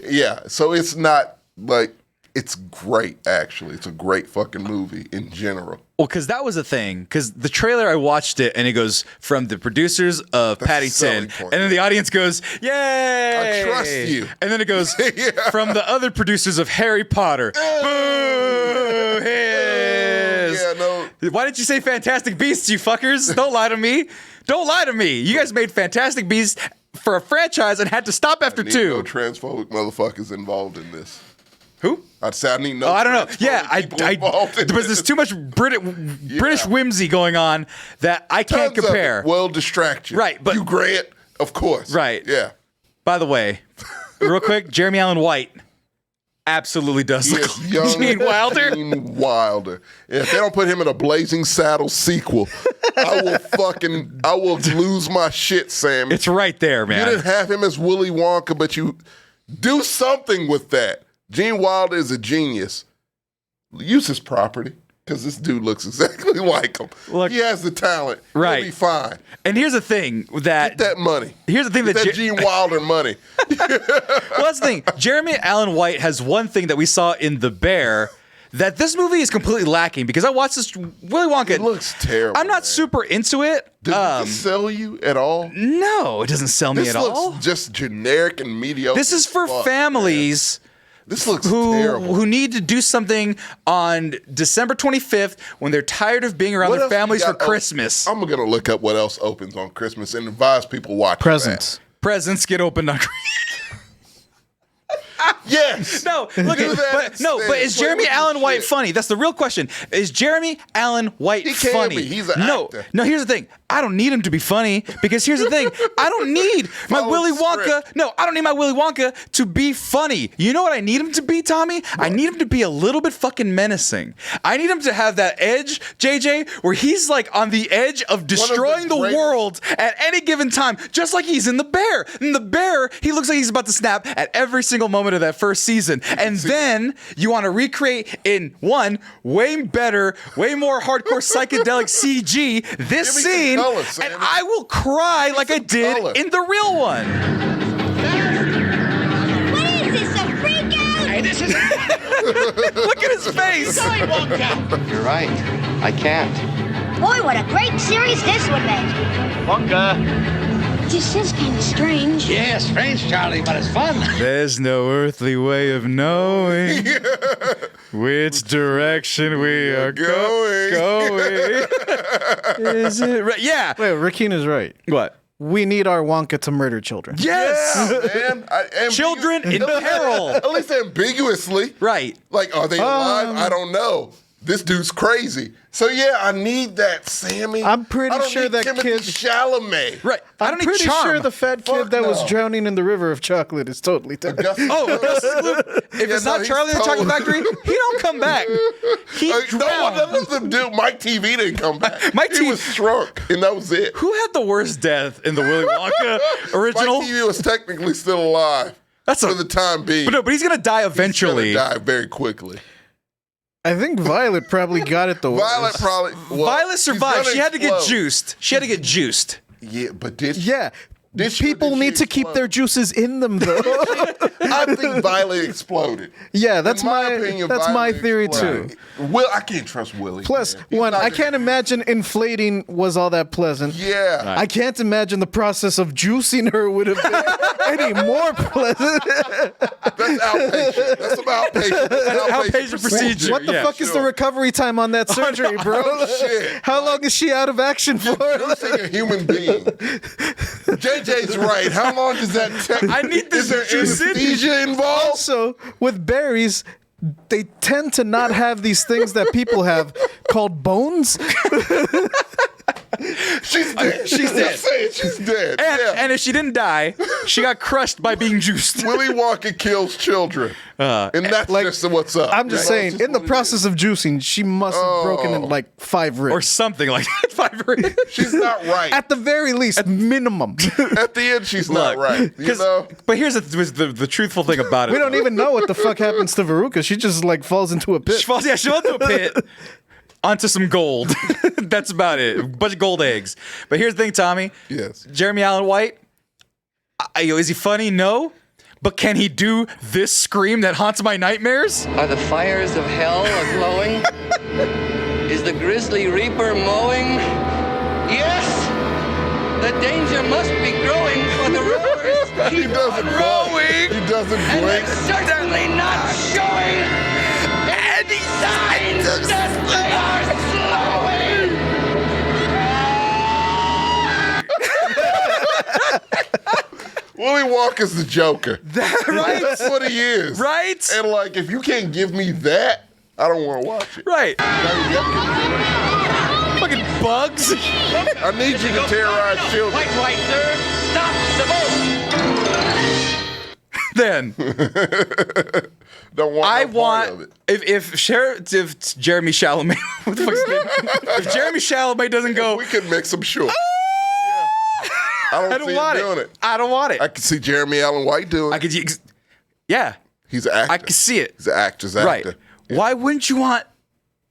B: Yeah. So it's not like, it's great, actually. It's a great fucking movie in general.
A: Well, because that was a thing. Because the trailer, I watched it, and it goes from the producers of Paddington,
B: selling point.
A: and then the audience goes, "Yay!"
B: I trust you.
A: And then it goes
B: Yeah.
A: from the other producers of Harry Potter. Boo! Hiss!
B: Yeah, no.
A: Why didn't you say Fantastic Beasts, you fuckers? Don't lie to me. Don't lie to me. You guys made Fantastic Beasts for a franchise and had to stop after
B: Need
A: 2.
B: no transphobic motherfuckers involved in this.
A: Who?
B: I'd say I need no.
A: Oh, I don't know.
B: transphobic
A: Yeah,
B: people involved in
A: but
B: this.
A: there's too much British whimsy going on that I can't
B: Tons of
A: compare.
B: it will distract you.
A: Right, but-
B: Hugh Grant, of course.
A: Right.
B: Yeah.
A: By the way, real quick, Jeremy Allen White absolutely does look
B: Yes,
A: like
B: young
A: Gene Wilder.
B: Gene Wilder. If they don't put him in a Blazing Saddles sequel, I will lose my shit, Sam.
A: It's right there, man.
B: You didn't have him as Willy Wonka, but you do something with that. Gene Wilder is a genius. Use his property. Because this dude looks exactly like him.
A: Look,
B: he has the talent.
A: Right.
B: He'll be fine.
A: And here's the thing
B: Get
A: that
B: that money.
A: Here's the thing
B: Get
A: that
B: that Gene Wilder money.
A: Well, that's the thing. Jeremy Allen White has one thing that we saw in The Bear that this movie is completely lacking, because I watched this Willy Wonka.
B: It looks terrible.
A: I'm not
B: man.
A: super into it.
B: Does it sell you at all?
A: No, it doesn't sell me
B: This
A: at
B: looks
A: all.
B: just generic and mediocre.
A: This is for families.
B: Man. This looks terrible.
A: Who need to do something on December 25th when they're tired of being around
B: What
A: their
B: else we
A: families for
B: got
A: Christmas.
B: I'm going to look up what else opens on Christmas and advise people watch
C: Presents.
A: Presents get opened on
B: Yes.
A: No, look
B: Do
A: at
B: that
A: but is
B: instead. Play
A: Jeremy
B: with your
A: Allen White
B: shit.
A: funny? That's the real question. Is Jeremy Allen White
B: He can
A: funny?
B: be. He's an
A: no,
B: actor.
A: No, here's the thing. I don't need him to be funny, because here's the thing. I don't need my
B: Follow
A: Willy
B: the
A: Wonka.
B: script.
A: No, I don't need my Willy Wonka to be funny. You know what I need him to be, Tommy? I need him to be a little bit fucking menacing. I need him to have that edge, JJ, where he's like on the edge of destroying the
B: greatest-
A: world at any given time, just like he's in The Bear. In The Bear, he looks like he's about to snap at every single moment of that first season. And then you want to recreate in one way better, way more hardcore psychedelic CG this
B: Give me some
A: scene,
B: color,
A: and
B: Sammy.
A: I will cry like I
B: some
A: did
B: color.
A: in the real one.
E: What is this, a freak out?
F: Hey, this is
A: Look at his face.
F: Willy Wonka.
G: You're right. I can't.
E: Boy, what a great series this would make.
F: Wonka.
E: This is kind of strange.
F: Yeah, strange, Charlie, but it's fun.
A: There's no earthly way of knowing which direction we are going. Is it right? Yeah.
C: Wait, Rakina's right.
A: What?
C: We need our Wonka to murder children.
A: Yes.
B: Yeah, man.
A: Children in peril.
B: At least ambiguously.
A: Right.
B: Like, are they alive? I don't know. This dude's crazy. So yeah, I need that, Sammy.
C: I'm pretty
B: I don't
C: sure
B: need
C: that
B: Timothée
C: kid-
B: Chalamet.
A: Right. I
C: I'm
A: don't need
C: pretty
A: charm.
C: sure the fat kid
B: Fuck
C: that was
B: no.
C: drowning in the river of chocolate is totally dead.
B: Augustus
A: Oh, Augustus Gloop. If
B: Yeah,
A: it's
B: no,
A: not
B: he's
A: Charlie in the Chocolate
B: totally-
A: Factory, he don't come back. He
B: no one
A: drowned.
B: of them do. Mike TV didn't come back.
A: Mike
B: he
A: T-
B: was shrunk, and that was it.
A: Who had the worst death in the Willy Wonka original?
B: Mike TV was technically still alive.
A: That's
B: for the time being.
A: But he's gonna die
B: He's
A: eventually.
B: gonna die very quickly.
C: I think Violet probably got it the worst.
B: Violet probably. Well,
A: Violet
B: she's
A: survived.
B: gonna
A: She had to get
B: explode.
A: juiced. She had to get juiced.
B: Yeah, but did she?
C: Yeah.
B: Did she or
C: People
B: did she
C: need to keep
B: explode?
C: their juices in them, though.
B: I think Violet exploded.
C: Yeah, that's
B: In my
C: my
B: opinion,
C: that's my
B: Violet
C: theory
B: exploded.
C: too.
B: Will, I can't trust Willie.
C: Plus,
B: man. He's
C: one,
B: not
C: I
B: the-
C: can't imagine inflating was all that pleasant.
B: Yeah.
C: I can't imagine the process of juicing her would have been any more pleasant.
B: That's outpatient. That's about outpatient. That's an
A: Outpatient procedure.
C: What the
A: Yeah,
C: fuck is the recovery time on that surgery, bro?
B: Oh, shit.
C: How long is she out of action for?
B: Juicing a human being. JJ's right. How long does that take?
A: I need this
B: Is there
A: juice in me.
B: anesthesia involved?
C: Also, with berries, they tend to not have these things that people have called bones.
B: She's dead.
A: She's dead.
B: Just say it. She's dead.
A: And,
B: yeah.
A: and if she didn't die, she got crushed by being juiced.
B: Willy Wonka kills children. And that's
C: like,
B: just what's up.
C: I'm just
B: You know,
C: saying,
B: it's just
C: in the
B: what it
C: process
B: is.
C: of juicing, she must have broken in like 5 ribs.
A: Or something like that. 5 ribs.
B: She's not right.
C: At the very least, minimum.
B: At the end, she's not right. You
A: 'cause-
B: know?
A: But here's the truthful thing about it.
C: We don't even know what the fuck happens to Veruca. She just like falls into a pit.
A: She falls into a pit onto some gold. That's about it. A bunch of gold eggs. But here's the thing, Tommy.
B: Yes.
A: Jeremy Allen White, is he funny? No. But can he do this scream that haunts my nightmares?
G: Are the fires of hell a-glowing? Is the grisly reaper mowing? Yes! The danger must be growing for the rowers.
B: He doesn't blink. He doesn't
G: And
B: blink.
G: it's certainly not showing any signs that they are slowing.
B: Willy Wonka's the Joker.
A: Right?
B: That's what he is.
A: Right?
B: And like, if you can't give me that, I don't want to watch it.
A: Right.
B: I
A: Fucking bugs.
B: need you to terrorize children.
G: White, sir. Stop the boat.
A: then
B: Don't want
A: I
B: no part
A: want
B: of it.
A: if Jeremy Chalamet, what the fuck is his name? If Jeremy Chalamet doesn't go,
B: We can mix them short. I
A: I
B: don't
A: don't
B: see
A: want
B: him doing
A: it.
B: it.
A: I don't want it.
B: I can see Jeremy Allen White doing
A: I
B: it.
A: could, yeah,
B: He's an actor.
A: I can see it.
B: He's an actor's
A: Right.
B: actor.
A: Why wouldn't you want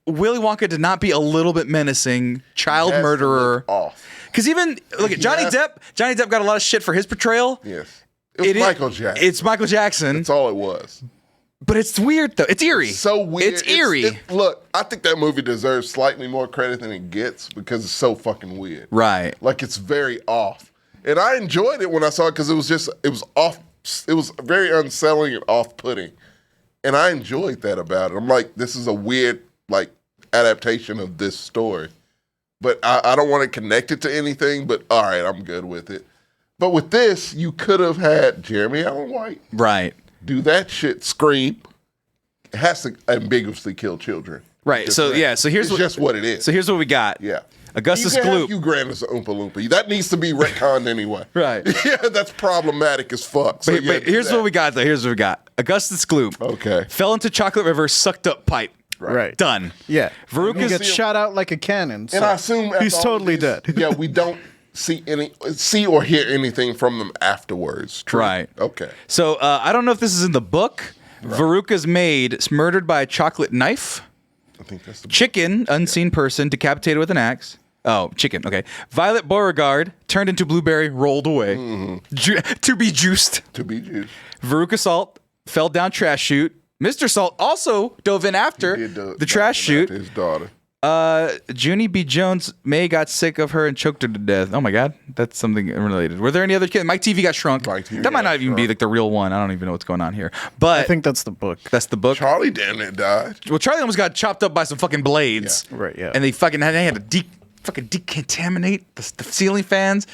A: Willy Wonka to not be a little bit menacing, child
B: Has to
A: murderer?
B: look off.
A: Because even look at Johnny
B: has-
A: Depp. Johnny Depp got a lot of shit for his portrayal.
B: Yes. It was Michael Jackson.
A: It's Michael Jackson.
B: That's all it was.
A: But it's weird though. It's eerie.
B: So weird.
A: It's eerie.
B: Look, I think that movie deserves slightly more credit than it gets because it's so fucking weird.
A: Right.
B: Like it's very off. And I enjoyed it when I saw it because it was off. It was very unsettling and off-putting. And I enjoyed that about it. I'm like, this is a weird like adaptation of this story. But I don't want to connect it to anything, but all right, I'm good with it. But with this, you could have had Jeremy Allen White
A: Right.
B: do that shit, scream. It has to ambiguously kill children.
A: Right.
B: Just
A: So
B: that.
A: yeah. So here's
B: It's
A: what.
B: just what it is.
A: So here's what we got.
B: Yeah.
A: Augustus
B: you can have
A: Gloop.
B: Hugh Grant as an Oompa Loompa. That needs to be retconned anyway.
A: Right.
B: Yeah, that's problematic as fuck. So
A: But,
B: yeah,
A: but here's
B: do
A: what
B: that.
A: we got though. Here's what we got. Augustus Gloop.
B: Okay.
A: Fell into chocolate river, sucked up pipe.
C: Right.
A: Done.
C: Yeah.
A: Veruca
C: He gets
B: see him-
C: shot out like a cannon.
B: And
C: so
B: I assume after
C: he's
B: all
C: totally
B: these-
C: dead.
B: Yeah, we don't see or hear anything from them afterwards. True?
A: Right.
B: Okay.
A: So I don't know if this is in the book. Veruca's maid is murdered by a chocolate knife.
B: I think that's the
A: Chicken, unseen person, decapitated with an axe. Oh, chicken. Okay. Violet Beauregard turned into blueberry, rolled away. To be juiced.
B: to be juiced.
A: Veruca Salt fell down trash chute. Mr. Salt also dove in after
B: He did
A: the trash chute.
B: His daughter.
A: Junie B. Jones May got sick of her and choked her to death. Oh my God, that's something related. Were there any other kids? Mike TV got shrunk.
B: Mike TV
A: that might
B: got
A: not even be
B: shrunk.
A: like the real one. I don't even know what's going on here. But
C: I think that's the book.
A: that's the book.
B: Charlie damn near died.
A: Well, Charlie almost got chopped up by some fucking blades.
C: Yeah. Right, yeah.
A: And they had to fucking decontaminate the ceiling fans.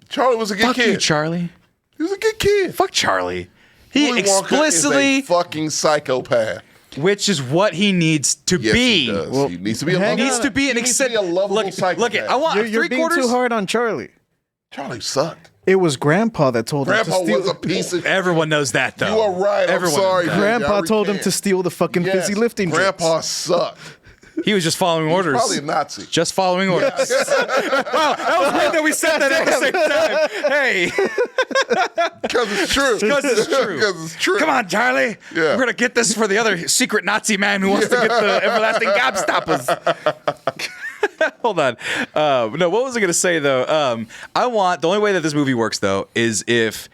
B: Charlie was a good
A: Fuck
B: kid.
A: you, Charlie.
B: He was a good kid.
A: Fuck Charlie. He
B: Willy Wonka
A: explicitly,
B: is a fucking psychopath.
A: which is what he needs to
B: Yes,
A: be.
B: he does.
C: Well,
B: he needs to be a
C: hang
B: lovable.
A: Needs to be an
B: he needs to be a lovable
A: Look,
B: psychopath.
A: I want
C: You're being too hard on Charlie.
B: Charlie sucked.
C: It was Grandpa that told him
B: Grandpa
C: to steal.
B: was a piece of.
A: Everyone knows that, though.
B: You are right.
A: Everyone
B: I'm sorry.
A: knows that.
C: Grandpa
B: Jay. I
C: told him
B: recant.
C: to steal the fucking
B: Yes,
C: fizzy lifting
B: Grandpa
C: drinks.
B: sucked.
A: He was just following orders.
B: Probably a Nazi.
A: Just following orders. Wow, that was weird that we said that at the same time. Hey,
B: Because it's true.
A: because it's true.
B: Because it's true.
A: Come on, Charlie.
B: Yeah.
A: We're gonna get this for the other secret Nazi man who wants to get the everlasting gobstoppers. Hold on. No, what was I gonna say though? I want the only way that this movie works though is if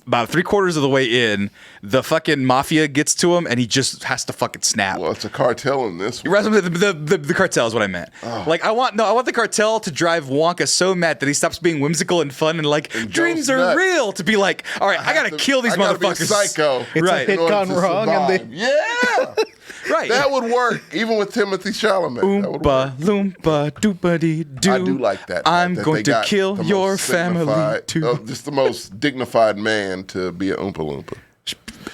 A: about 3/4 of the way in, the fucking mafia gets to him and he just has to fucking snap.
B: Well, it's a cartel in this one.
A: The cartel is what I meant. Like I want the cartel to drive Wonka so mad that he stops being whimsical and fun and like
B: And
A: dreams
B: goes
A: are
B: nuts.
A: real. To be like, all right, I gotta kill these
B: I gotta be a
A: motherfuckers.
B: psycho.
C: It's a
A: Right.
C: hit
B: in order
C: gone
B: to
C: wrong, and they
B: survive. Yeah.
A: Right.
B: That would work, even with Timothy Chalamet. That would work.
A: Oompa loompa doopity doo.
B: I do like that.
A: I'm
B: that
A: going
B: they
A: to
B: got
A: kill
B: the
A: your
B: most
A: family
B: dignified-
A: too.
B: just the most dignified man to be an Oompa Loompa.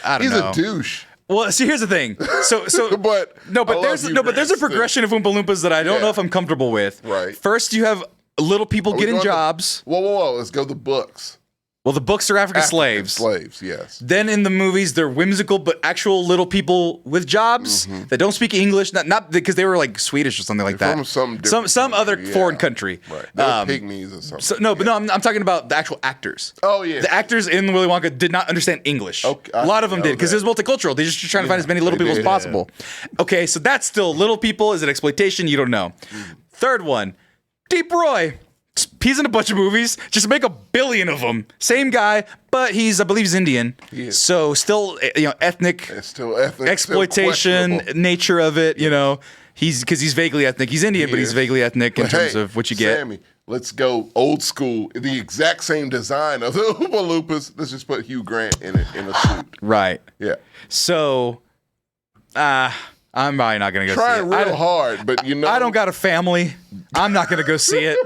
A: I don't
B: He's
A: know.
B: a douche.
A: Well, see, here's the thing. So,
B: But
A: no,
B: I
A: but
B: love
A: there's
B: Hugh
A: no, but there's a
B: Grant still.
A: progression of Oompa Loompas that I don't
B: Yeah.
A: know if I'm comfortable with.
B: Right.
A: First, you have little people
B: Are we
A: getting
B: going to-
A: jobs.
B: Whoa. Let's go to the books.
A: Well, the books are African
B: African
A: slaves.
B: Slaves, yes.
A: Then in the movies, they're whimsical but actual little people with jobs that don't speak English. Not because they were like Swedish or something like
B: They're
A: that.
B: from some different
A: some other
B: country,
A: foreign
B: yeah.
A: country.
B: Right. They're pygmies or something.
A: So, no, but no, I'm talking about the actual actors.
B: Oh, yeah.
A: The actors in Willy Wonka did not understand English.
B: Okay,
A: A lot of them
B: I
A: did
B: know
A: because it was multicultural. They just trying to find as many little
B: they
A: people as
B: did.
A: possible. Okay, so that's still little people. Is it exploitation? You don't know. Third one, Deep Roy. He's in a bunch of movies. Just make 1 billion of them. Same guy, but I believe he's Indian.
B: He is.
A: So still, ethnic
B: It's still ethnic.
A: exploitation
B: still questionable.
A: nature of it. Because he's vaguely ethnic. He's Indian, but he's
B: is.
A: vaguely ethnic in
B: But
A: terms
B: hey,
A: of what you get.
B: Sammy, let's go old school. The exact same design of the Oompa Loompas. Let's just put Hugh Grant in it in a suit.
A: Right.
B: Yeah.
A: So, I'm probably not gonna go
B: Trying
A: see it.
B: real hard, but
A: I don't got a family. I'm not gonna go see it.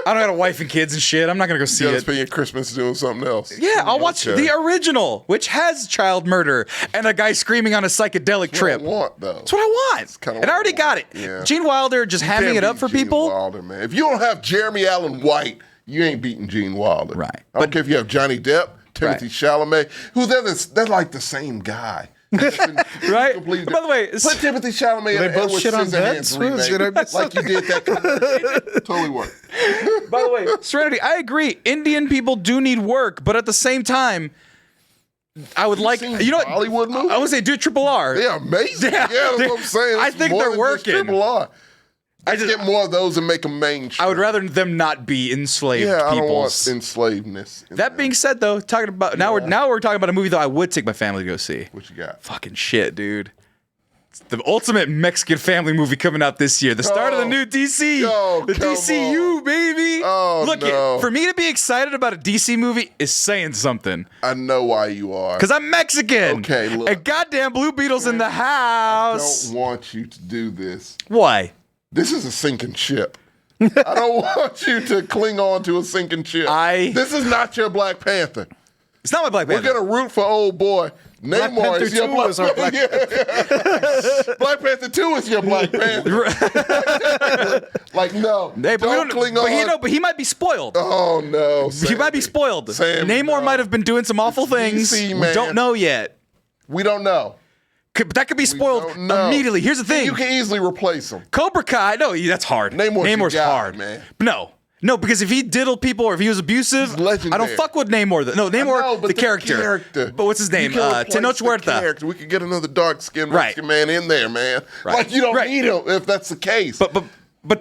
A: I don't got a wife and kids and shit. I'm not gonna go see
B: You gotta
A: it.
B: spend your Christmas doing something else.
A: Yeah, I'll watch
B: Okay.
A: the original, which has child murder and a guy screaming on a psychedelic
B: That's what I
A: trip.
B: want, though.
A: That's what I want.
B: kinda
A: And I already
B: what I
A: got
B: want.
A: it.
B: Yeah.
A: Gene Wilder just hamming
B: Can't
A: it up
B: beat
A: for
B: Gene
A: people.
B: Wilder, man. If you don't have Jeremy Allen White, you ain't beating Gene Wilder.
A: Right.
B: I don't care if you have Johnny Depp. Timothy Chalamet, who they're like the same guy.
A: Right?
B: Completely
A: By the way,
B: put Timothy Chalamet
C: They
B: in
C: both
B: Edward
C: shit on
B: Scissorhands
C: beds?
B: remake, like you did that. Totally worked.
A: by the way, Serenity, I agree. Indian people do need work, but at the same time, I would like,
B: seen
A: you know what?
B: Bollywood movies?
A: I would say do Triple R.
B: They're amazing. Yeah, that's what I'm saying.
A: I
B: It's
A: think
B: more
A: they're
B: than just
A: working.
B: Triple R.
A: I
B: Let's get more of those and make them mainstream.
A: I would rather them not be enslaved
B: Yeah, I don't want
A: peoples.
B: enslavedness.
A: That being said, though, talking about now we're talking about a movie that I would take my family to go see.
B: What you got?
A: Fucking shit, dude. It's the ultimate Mexican family movie coming out this year. The start of the new DC.
B: Yo,
A: the
B: come
A: DCU,
B: on.
A: baby.
B: Oh,
A: Look,
B: no.
A: for me to be excited about a DC movie is saying something.
B: I know why you are.
A: Because I'm Mexican.
B: Okay, look.
A: And goddamn Blue Beetle's in the
B: I
A: house.
B: don't want you to do this.
A: Why?
B: This is a sinking ship. I don't want you to cling on to a sinking ship. This is not your Black Panther.
A: It's not my Black Panther.
B: We're gonna root for old boy. Namor
C: Panther
B: is your
C: 2
B: Black
C: is our Black
B: Panther. Black Panther 2 is your Black Panther. Like, no.
A: Hey, but we
B: don't cling on.
A: But he might be spoiled.
B: Oh, no.
A: He might be spoiled. Namor might have been doing some awful things.
B: DC,
A: we
B: man.
A: don't know yet.
B: We don't know.
A: That could be spoiled
B: don't know.
A: immediately. Here's the thing.
B: You can easily replace him.
A: Cobra Kai, no, that's hard.
B: Namor's your guy,
A: hard,
B: man.
A: No, because if he diddled people or if he was abusive,
B: He's legendary.
A: I don't fuck with Namor. No, Namor,
B: I know, but
A: the character. But what's his name?
B: You can replace
A: Tenoch
B: the
A: Huerta.
B: character. We could get another dark-skinned
A: Right.
B: Mexican man in there, man.
A: Right.
B: Like, you don't
A: Right.
B: need him if that's the case.
A: But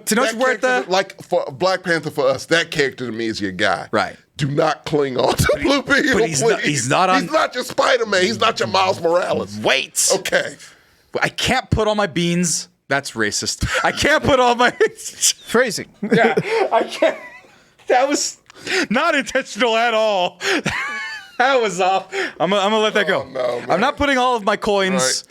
A: Tenoch
B: That character,
A: Huerta,
B: like for Black Panther for us, that character to me is your guy.
A: Right.
B: Do not cling on to Blue Beetle,
A: but he's not-
B: please.
A: he's not on-
B: He's not your Spider-Man. He's not your Miles Morales.
A: wait.
B: Okay.
A: I can't put all my beans. That's racist. I can't put all my.
C: Phrasing.
A: Yeah, I can't. That was not intentional at all. That was off. I'm gonna let that go.
B: no, man.
A: I'm not putting all of my coins,
B: Right.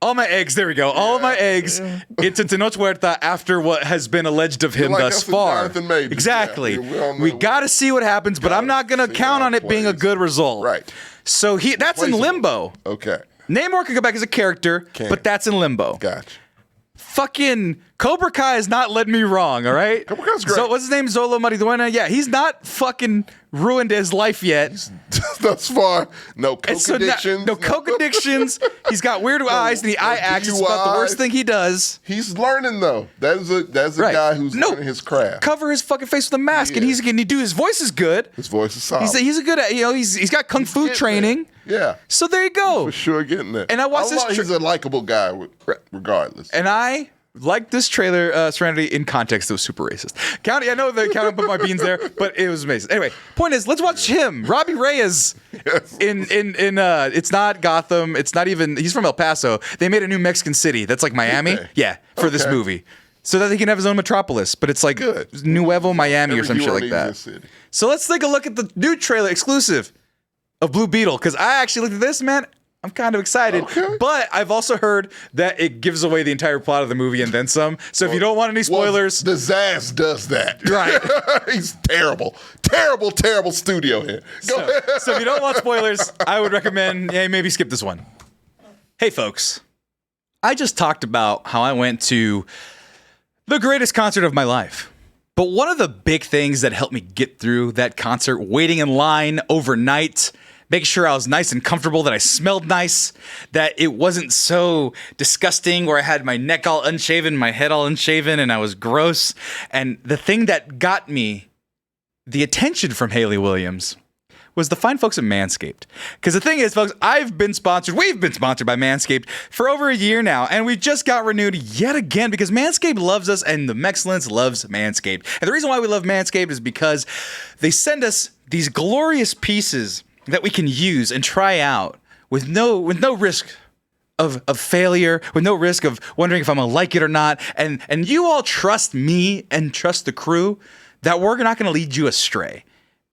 A: all my eggs. There we go. All of my eggs into Tenoch Huerta after what has been alleged of him
B: like
A: thus
B: us and
A: far.
B: Jonathan Majors.
A: Exactly.
B: Yeah, we all know.
A: We got to see what happens, but I'm not gonna
B: see
A: count
B: how
A: on
B: it
A: it being a
B: plays.
A: good result.
B: Right.
A: So that's in
B: Replaceable.
A: limbo.
B: Okay.
A: Namor could go back as a character,
B: Can.
A: but that's in limbo.
B: Gotcha.
A: Fucking Cobra Kai has not led me wrong, all right?
B: Cobra Kai's great.
A: So what's his name? Zolo Mariduena? Yeah, he's not fucking ruined his life yet.
B: Thus far, no coke
A: And so
B: addictions.
A: no coke addictions. He's got weird eyes and the eye acts. It's about the worst
B: DUIs.
A: thing he does.
B: He's learning though. That's a
A: Right.
B: guy who's
A: No.
B: learning his craft.
A: Cover his fucking face with a mask, and
B: Yeah.
A: he's gonna do his voice is good.
B: His voice is solid.
A: He's a good at, he's got kung fu
B: getting
A: training.
B: there. Yeah.
A: So there you go.
B: For sure getting there.
A: And I watched this
B: He's a likable guy regardless.
A: And I like this trailer, Serenity, in context, it was super racist. I know the County put my beans there, but it was amazing. Anyway, point is, let's watch him, Robbie Reyes, in it's not Gotham, it's not even, he's from El Paso. They made a new Mexican city that's like Miami,
B: Okay.
A: yeah, for this
B: Okay.
A: movie, so that he can have his own metropolis. But it's like
B: Good.
A: Nuevo Miami or
B: Every
A: some shit
B: hero
A: like
B: needs
A: that.
B: his city.
A: So let's take a look at the new trailer exclusive of Blue Beetle, because I actually looked at this, man. I'm kind of excited,
B: Okay.
A: but I've also heard that it gives away the entire plot of the movie and then some. So if you don't want any spoilers,
B: the Zaz does that.
A: Right.
B: He's terrible. Terrible studio here. Go ahead.
A: so if you don't want spoilers, I would recommend maybe skip this one. Hey folks, I just talked about how I went to the greatest concert of my life. But one of the big things that helped me get through that concert, waiting in line overnight, making sure I was nice and comfortable, that I smelled nice, that it wasn't so disgusting where I had my neck all unshaven, my head all unshaven, and I was gross. And the thing that got me the attention from Haley Williams was the fine folks at Manscaped. Because the thing is, folks, we've been sponsored by Manscaped for over a year now, and we just got renewed yet again because Manscaped loves us and the Mexcellence loves Manscaped. And the reason why we love Manscaped is because they send us these glorious pieces that we can use and try out with no risk of failure, with no risk of wondering if I'm gonna like it or not. And you all trust me and trust the crew that we're not gonna lead you astray.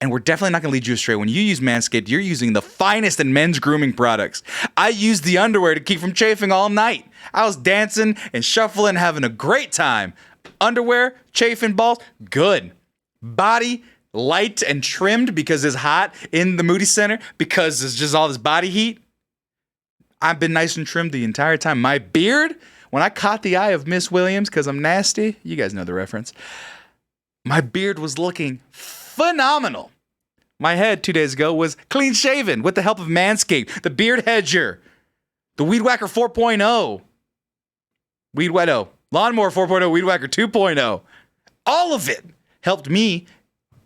A: And we're definitely not gonna lead you astray. When you use Manscaped, you're using the finest in men's grooming products. I used the underwear to keep from chafing all night. I was dancing and shuffling, having a great time. Underwear, chafing balls, good. Body, light and trimmed because it's hot in the Moody Center because it's just all this body heat. I've been nice and trimmed the entire time. My beard, when I caught the eye of Miss Williams, because I'm nasty, you guys know the reference, my beard was looking phenomenal. My head 2 days ago was clean shaven with the help of Manscaped, the Beard Hedger, the Weed Whacker 4.0, Weed Wetto, Lawnmower 4.0, Weed Whacker 2.0. All of it helped me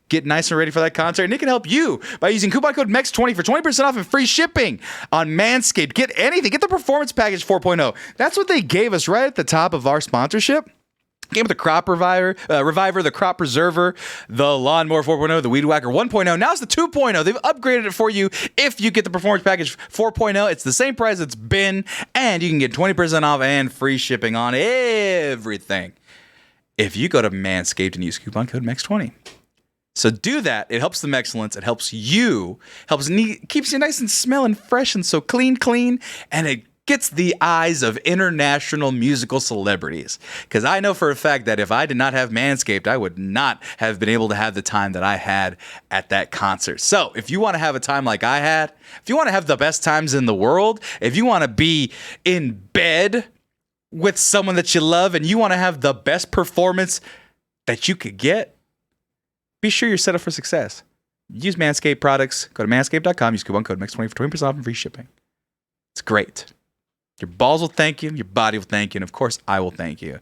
A: get nice and ready for that concert, and it can help you by using coupon code MEX20 for 20% off and free shipping on Manscaped. Get anything. Get the Performance Package 4.0. That's what they gave us right at the top of our sponsorship. Came with the Crop Reviver, the Crop Preserver, the Lawnmower 4.0, the Weed Whacker 1.0. Now it's the 2.0. They've upgraded it for you if you get the Performance Package 4.0. It's the same price it's been, and you can get 20% off and free shipping on everything if you go to Manscaped and use coupon code MEX20. So do that. It helps them excellence. It helps you. Keeps you nice and smelling fresh and so clean, and it gets the eyes of international musical celebrities. Because I know for a fact that if I did not have Manscaped, I would not have been able to have the time that I had at that concert. So if you want to have a time like I had, if you want to have the best times in the world, if you want to be in bed with someone that you love and you want to have the best performance that you could get, be sure you're set up for success. Use Manscaped products. Go to manscaped.com. Use coupon code MEX20 for 20% off and free shipping. It's great. Your balls will thank you. Your body will thank you. And, of course, I will thank you.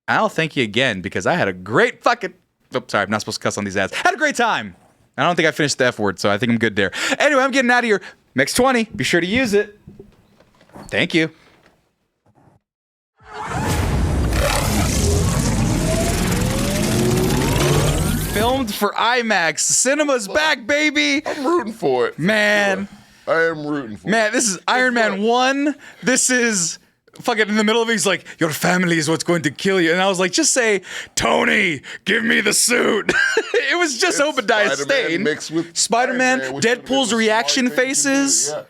A: I'll thank you again because I had a great fucking... Oh, sorry, I'm not supposed to cuss on these ads. I had a great time. I don't think I finished the F word, so I think I'm good there. Anyway, I'm getting out of here. MEX20. Be sure to use it. Thank you. Filmed for IMAX. Cinema's back, baby.
B: I'm rooting for it.
A: Man.
B: I am rooting for it.
A: Man, this is Iron Man 1. This is fucking in the middle of it. He's like, your family is what's going to kill you. And I was like, just say, Tony, give me the suit. It was just Obadiah Stane.
B: Mixed with
A: Spider-Man, Deadpool's reaction faces.
B: Yeah.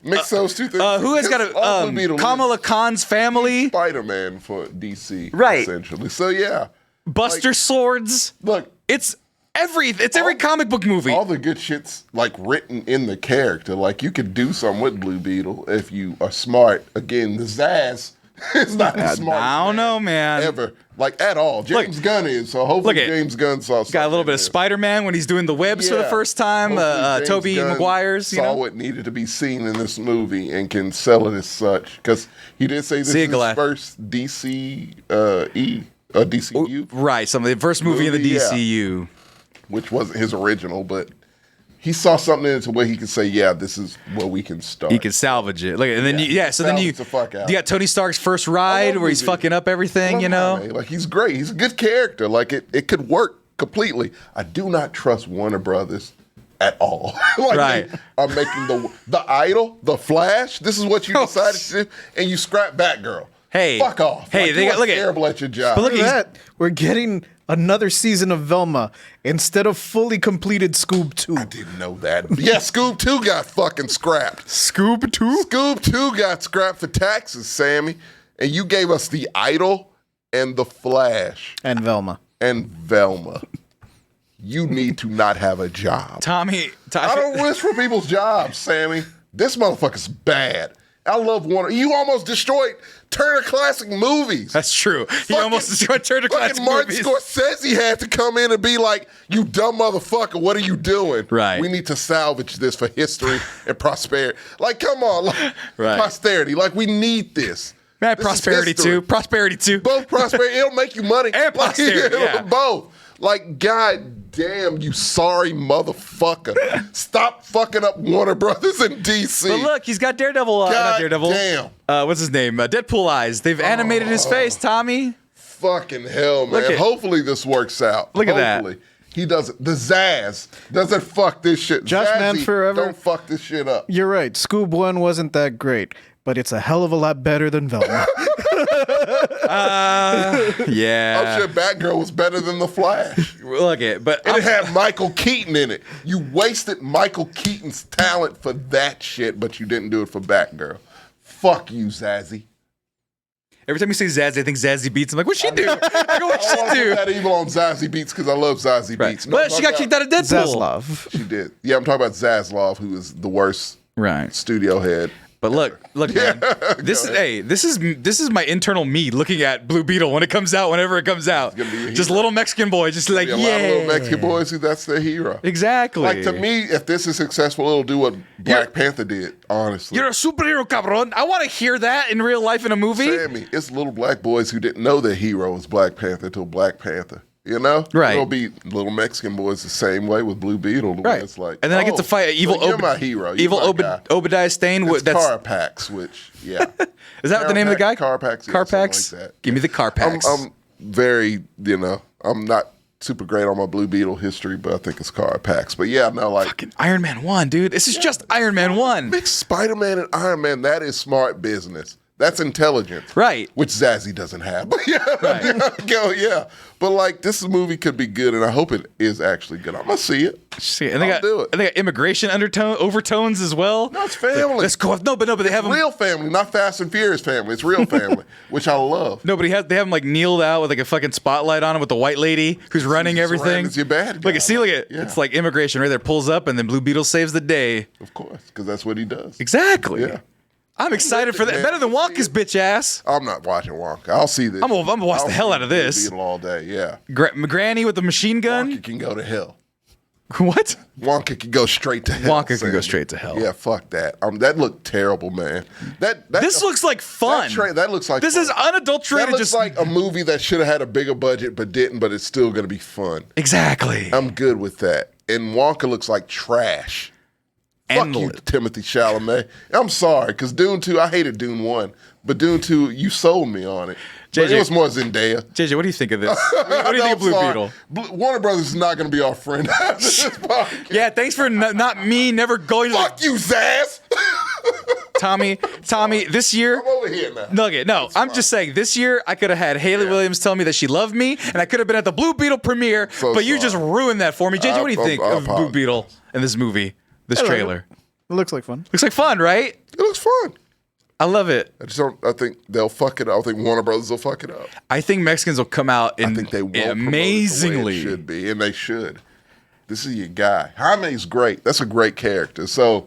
B: Mix those two things.
A: Who has got a Kamala Khan's family?
B: Spider-Man for DC,
A: right?
B: Essentially. So yeah,
A: Buster Swords.
B: Look,
A: it's every comic book movie.
B: All the good shit's like written in the character. Like you could do something with Blue Beetle if you are smart. Again, the Zaz is not the smartest.
A: I don't know, man.
B: Ever. Like at all. James Gunn is, so hopefully James Gunn saw something.
A: Got a little bit of Spider-Man when he's doing the webs for the first time. Tobey Maguire's,
B: saw what needed to be seen in this movie and can sell it as such. Because he did say this is his first DCU.
A: Right, the first movie in the DCU.
B: Yeah. Which wasn't his original, but he saw something in it to where he could say, yeah, this is where we can start.
A: He can salvage it. Look, and then you got Tony Stark's first ride where he's fucking up everything, you know?
B: Like he's great. He's a good character. Like it could work completely. I do not trust Warner Brothers at all. Like they are making the Idol, the Flash. This is what you decided to do, and you scrap Batgirl.
A: Hey,
B: fuck off.
A: Hey,
B: like, they got terrible at your job.
C: But look at that. We're getting another season of Velma instead of fully completed Scoob 2.
B: I didn't know that. Yeah, Scoob 2 got fucking scrapped.
A: Scoob 2?
B: Scoob 2 got scrapped for taxes, Sammy. And you gave us the Idol and the Flash.
C: And Velma.
B: You need to not have a job.
A: Tommy.
B: I don't wish for people's jobs, Sammy. This motherfucker's bad. I love Warner. You almost destroyed Turner Classic Movies.
A: That's true. He almost destroyed Turner Classic Movies.
B: Martin Scorsese had to come in and be like, you dumb motherfucker, what are you doing?
A: Right.
B: We need to salvage this for history and prosperity. Like, come on. Like, posterity. Like, we need this.
A: Man, prosperity too. Prosperity too.
B: Both prosperity. It'll make you money.
A: And posterity,
B: Both. Like, God damn, you sorry motherfucker. Stop fucking up Warner Brothers and DC.
A: But look, he's got Daredevil. Not Daredevil.
B: Damn.
A: What's his name? Deadpool eyes. They've animated his face, Tommy.
B: Fucking hell, man. Hopefully this works out.
A: Look at that.
B: He doesn't. The Zaz doesn't fuck this shit.
C: Josh Man Forever.
B: Don't fuck this shit up.
C: You're right. Scoob 1 wasn't that great, but it's a hell of a lot better than Velma.
A: Yeah.
B: Oh shit, Batgirl was better than The Flash.
A: Look it, but
B: it had Michael Keaton in it. You wasted Michael Keaton's talent for that shit, but you didn't do it for Batgirl. Fuck you, Zazzy.
A: Every time you say Zazzy, I think Zazzy Beats. I'm like, what'd she do? What'd she do?
B: I that evil on Zazzy Beats because I love Zazzy Beats.
A: No, but she got kicked out of Deadpool.
C: Zaslav.
B: She did. Yeah, I'm talking about Zaslav, who is the worst studio head.
A: But look, man. This is my internal me looking at Blue Beetle when it comes out, whenever it comes out. Just little Mexican boy, just like,
B: a lot of little Mexican boys who that's their hero.
A: Exactly.
B: Like, to me, if this is successful, it'll do what Black Panther did, honestly.
A: You're a superhero, cabron. I want to hear that in real life in a movie.
B: Sammy, it's little black boys who didn't know their hero was Black Panther until Black Panther. You know?
A: Right.
B: It'll be little Mexican boys the same way with Blue Beetle.
A: Right.
B: It's like,
A: and then I get to fight evil
B: you're my hero.
A: Evil Obadiah Stane.
B: It's Carapax, which, yeah.
A: Is that the name of the guy?
B: Carapax. Yeah,
A: Carapax?
B: like that.
A: Give me the Carapax.
B: I'm very, I'm not super great on my Blue Beetle history, but I think it's Carapax. But yeah, no, like.
A: Fucking Iron Man 1, dude. This is just Iron Man 1.
B: Mix Spider-Man and Iron Man, that is smart business. That's intelligence.
A: Right.
B: Which Zazie doesn't have. But yeah.
A: Right.
B: Yeah. But like, this movie could be good, and I hope it is actually good. I'm going to see it.
A: And they got immigration overtones as well.
B: No, it's family.
A: Let's go. No, but they have them.
B: Real family, not Fast and Furious family. It's real family, which I love.
A: No, but they have them like kneeled out with like a fucking spotlight on him with the white lady who's running everything.
B: It's your bad guy.
A: Look, it's like immigration right there. Pulls up, and then Blue Beetle saves the day.
B: Of course, because that's what he does.
A: Exactly.
B: Yeah.
A: I'm excited for that. Better than Wonka's bitch ass.
B: I'm not watching Wonka. I'll see this.
A: I'm gonna watch the hell out of this.
B: Beetle all day. Yeah.
A: Granny with the machine gun.
B: Wonka can go to hell.
A: What?
B: Wonka can go straight to hell.
A: Wonka can go straight to hell.
B: Yeah, fuck that. That looked terrible, man.
A: This looks like fun.
B: That looks like
A: this
B: fun.
A: is unadulterated.
B: That looks like a movie that should have had a bigger budget but didn't, but it's still going to be fun.
A: Exactly.
B: I'm good with that. And Wonka looks like trash. Fuck you, Timothy Chalamet. I'm sorry, because Dune 2, I hated Dune 1, but Dune 2, you sold me on it. But it was more Zendaya.
A: JJ, what do you think of this? What do you think of Blue Beetle?
B: Warner Brothers is not going to be our friend after this podcast.
A: Yeah, thanks for not me never going to
B: Fuck you, Zaz!
A: Tommy, this year.
B: I'm over here now.
A: Nugget, no, I'm just saying, this year I could have had Haley Williams tell me that she loved me, and I could have been at the Blue Beetle premiere, but you just ruined that for me. JJ, what do you think of Blue Beetle in this movie, this trailer?
C: It looks like fun.
A: Looks like fun, right?
B: It looks fun.
A: I love it.
B: I think they'll fuck it up. I think Warner Brothers will fuck it up.
A: I think Mexicans will come out and
B: I think they will
A: amazingly.
B: It should be, and they should. This is your guy. Jaime's great. That's a great character. So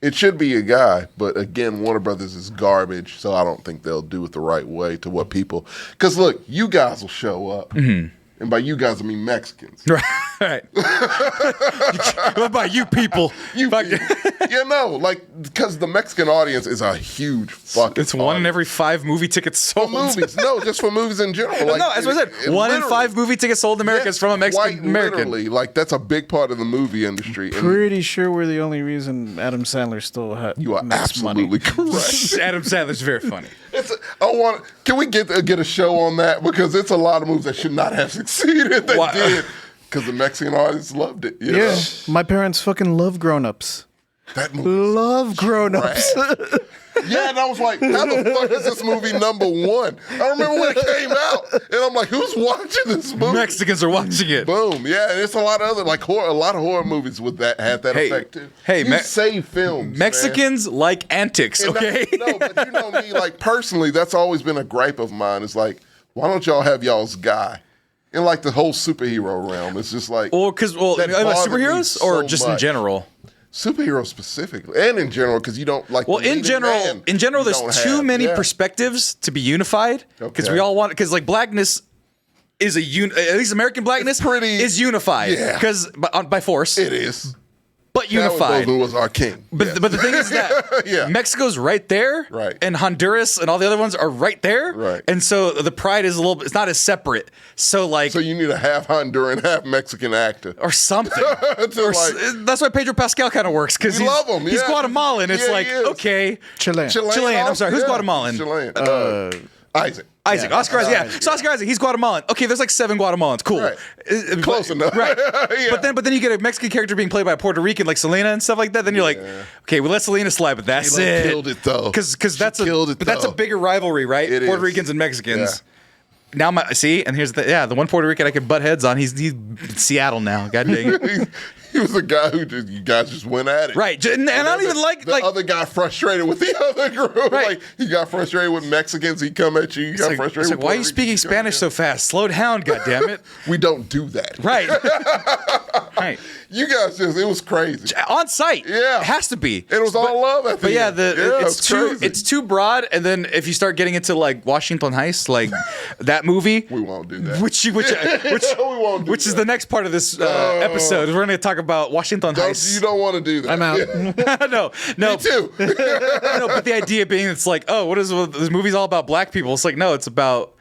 B: it should be your guy. But again, Warner Brothers is garbage. So I don't think they'll do it the right way to what people. Because look, you guys will show up. Mm-hmm. And by you guys, I mean Mexicans.
A: Right. What about you people?
B: Because the Mexican audience is a huge fucking
A: It's one in every 5 movie tickets sold.
B: For movies. No, just for movies in general. Like,
A: no, as I said, 1 in 5 movie tickets sold in America is from a Mexican American.
B: Literally, like, that's a big part of the movie industry.
C: Pretty sure we're the only reason Adam Sandler still had
B: You are absolutely correct.
A: Adam Sandler's very funny.
B: Can we get a show on that? Because it's a lot of movies that should not have succeeded. They did. Because the Mexican audience loved it. You know?
C: My parents fucking love Grown Ups.
B: That movie
C: love Grown Ups.
B: Yeah, and I was like, how the fuck is this movie number 1? I remember when it came out, and I'm like, who's watching this movie?
A: Mexicans are watching it.
B: Boom. Yeah, and it's a lot of other a lot of horror movies with that had that effect too.
A: Hey,
B: save films.
A: Mexicans like antics, okay?
B: No, but you know me, like personally, that's always been a gripe of mine. It's like, why don't y'all have y'all's guy? In like the whole superhero realm, it's just like,
A: superheroes or just in general.
B: Superheroes specifically, and in general, because you don't like.
A: Well, in general, there's too many perspectives to be unified. Because we all want, because like blackness is at least American blackness is unified. Yeah, because by force
B: it is.
A: But unified.
B: Was our king.
A: But the thing is that Mexico's right there,
B: right,
A: and Honduras and all the other ones are right there,
B: right.
A: And so the pride is it's not as separate. So
B: you need a half Honduran, half Mexican actor
A: or something. That's why Pedro Pascal kind of works because
B: love him.
A: He's Guatemalan. It's okay,
C: Chilean.
A: I'm sorry. Who's Guatemalan?
B: Chilean. Isaac.
A: Oscar Isaac. Yeah. So Oscar Isaac, he's Guatemalan. Okay, there's like 7 Guatemalans. Cool.
B: Right. Close enough.
A: Right. But then you get a Mexican character being played by a Puerto Rican like Selena and stuff like that. Then you're like, okay, we'll let Selena slide, but that's it.
B: Killed it though.
A: Because that's a bigger rivalry, right? Puerto Ricans and Mexicans. Yeah. Now and here's the one Puerto Rican I can butt heads on. He's in Seattle now. God dang it.
B: He was a guy who you guys just went at it.
A: Right. And I don't even like
B: the other guy frustrated with the other group.
A: Right.
B: Like he got frustrated with Mexicans, he come at you, got frustrated with
A: why are you speaking Spanish so fast? Slow down, goddammit.
B: We don't do that.
A: Right. Right.
B: You guys it was crazy.
A: On site.
B: Yeah.
A: It has to be.
B: It was all love at the
A: But yeah,
B: end. Crazy.
A: it's too broad. And then if you start getting into like Washington Heights, like that movie.
B: We won't do that.
A: Which
B: we won't do
A: which is
B: that.
A: the next part of this episode. We're going to talk about Washington Heights.
B: You don't want to do that.
C: I'm out.
A: no.
B: Me too.
A: No, but the idea being it's like, oh, what is this movie's all about black people? It's like, no, it's about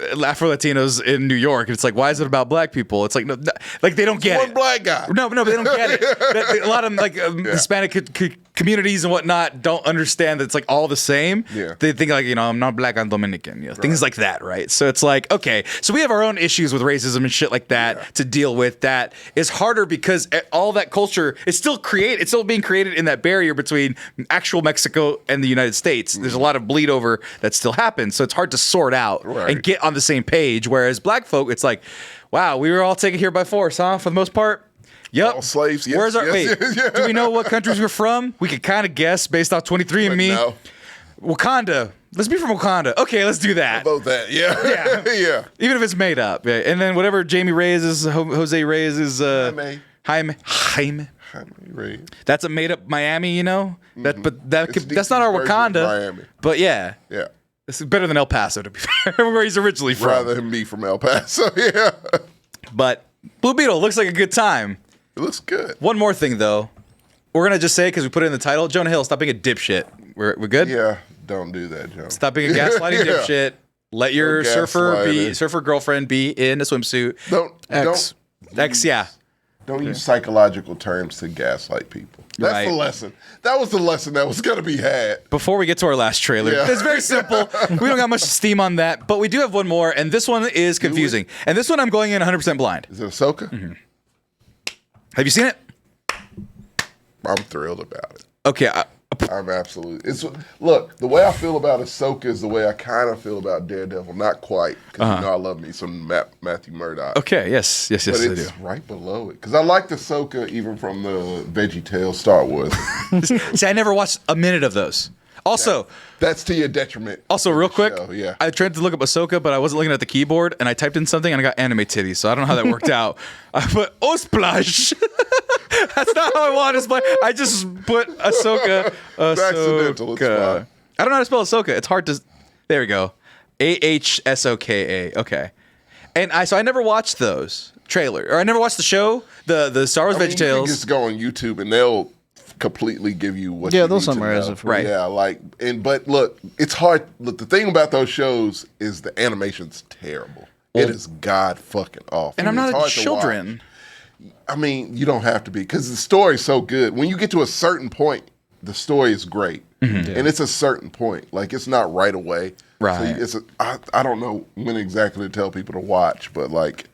A: Afro-Latinos in New York. It's like, why is it about black people? It's like, no, like they don't get
B: One
A: it.
B: black guy.
A: No, but they don't get it. A lot of like Hispanic communities and whatnot don't understand that it's like all the same.
B: Yeah.
A: They think like, I'm not black, I'm Dominican. Things like that, right? So it's like, okay, so we have our own issues with racism and shit like that to deal with. That is harder because all that culture is still it's still being created in that barrier between actual Mexico and the United States. There's a lot of bleed over that still happens, so it's hard to sort out and get on the same page. Whereas black folk, it's like, wow, we were all taken here by force, huh? For the most part. Yep.
B: All slaves. Yes,
A: Where's our
B: yes,
A: wait?
B: yes.
A: Do we know what countries we're from? We could kind of guess based off 23andMe.
B: No.
A: Wakanda. Let's be from Wakanda. Okay, let's do that.
B: About that. Yeah. Yeah.
A: Even if it's made up. Yeah. And then whatever Jamie Reyes is, Jose Reyes is. Jaime.
B: Reyes.
A: That's a made up Miami, That's not our
B: DC's
A: Wakanda.
B: version of Miami.
A: But yeah.
B: Yeah.
A: It's better than El Paso, to be fair, where he's originally from.
B: Rather than me from El Paso. Yeah.
A: But Blue Beetle looks like a good time.
B: It looks good.
A: One more thing, though. We're going to just say, because we put it in the title, Jonah Hill, stop being a dipshit. We're good?
B: Yeah. Don't do that, Joe.
A: Stop being a gaslighting dipshit. Let your
B: gaslighting.
A: surfer girlfriend be in a swimsuit.
B: Don't use psychological terms to gaslight people. That's the lesson. That was the lesson that was going to be had.
A: Before we get to our last trailer, it's very simple. We don't got much steam on that, but we do have one more, and this one is confusing. And this one I'm going in 100% blind.
B: Is it Ahsoka?
A: Mm-hmm. Have you seen it?
B: I'm thrilled about it.
A: Okay.
B: I'm absolutely. Look, the way I feel about Ahsoka is the way I kind of feel about Daredevil. Not quite, because I love me some Matthew Murdock.
A: Okay, yes,
B: but
A: I do.
B: It's right below it. Because I liked Ahsoka even from the VeggieTales Star Wars.
A: See, I never watched a minute of those. Also,
B: that's to your detriment.
A: Also, real quick,
B: yeah.
A: I tried to look up Ahsoka, but I wasn't looking at the keyboard, and I typed in something, and I got anime titties, so I don't know how that worked out. I put Osplash. That's not how I wanted to spell. I just put Ahsoka.
B: Accidental. It's fine.
A: I don't know how to spell Ahsoka. It's hard to. There we go. Ahsoka. Okay. And I never watched those trailer, or I never watched the show, the Star Wars VeggieTales.
B: You can just go on YouTube and they'll completely give you what.
C: Yeah,
B: you
C: they'll
B: need to
C: summarize
B: know.
C: it for
A: you.
B: Yeah, but look, it's hard. Look, the thing about those shows is the animation's terrible. It is god fucking awful.
A: And I'm not
B: It's
A: a
B: hard to watch.
A: children.
B: I mean, you don't have to be, because the story's so good. When you get to a certain point, the story is great, and it's a certain point. Like, it's not right away.
A: Right.
B: So I don't know when exactly to tell people to watch, but like,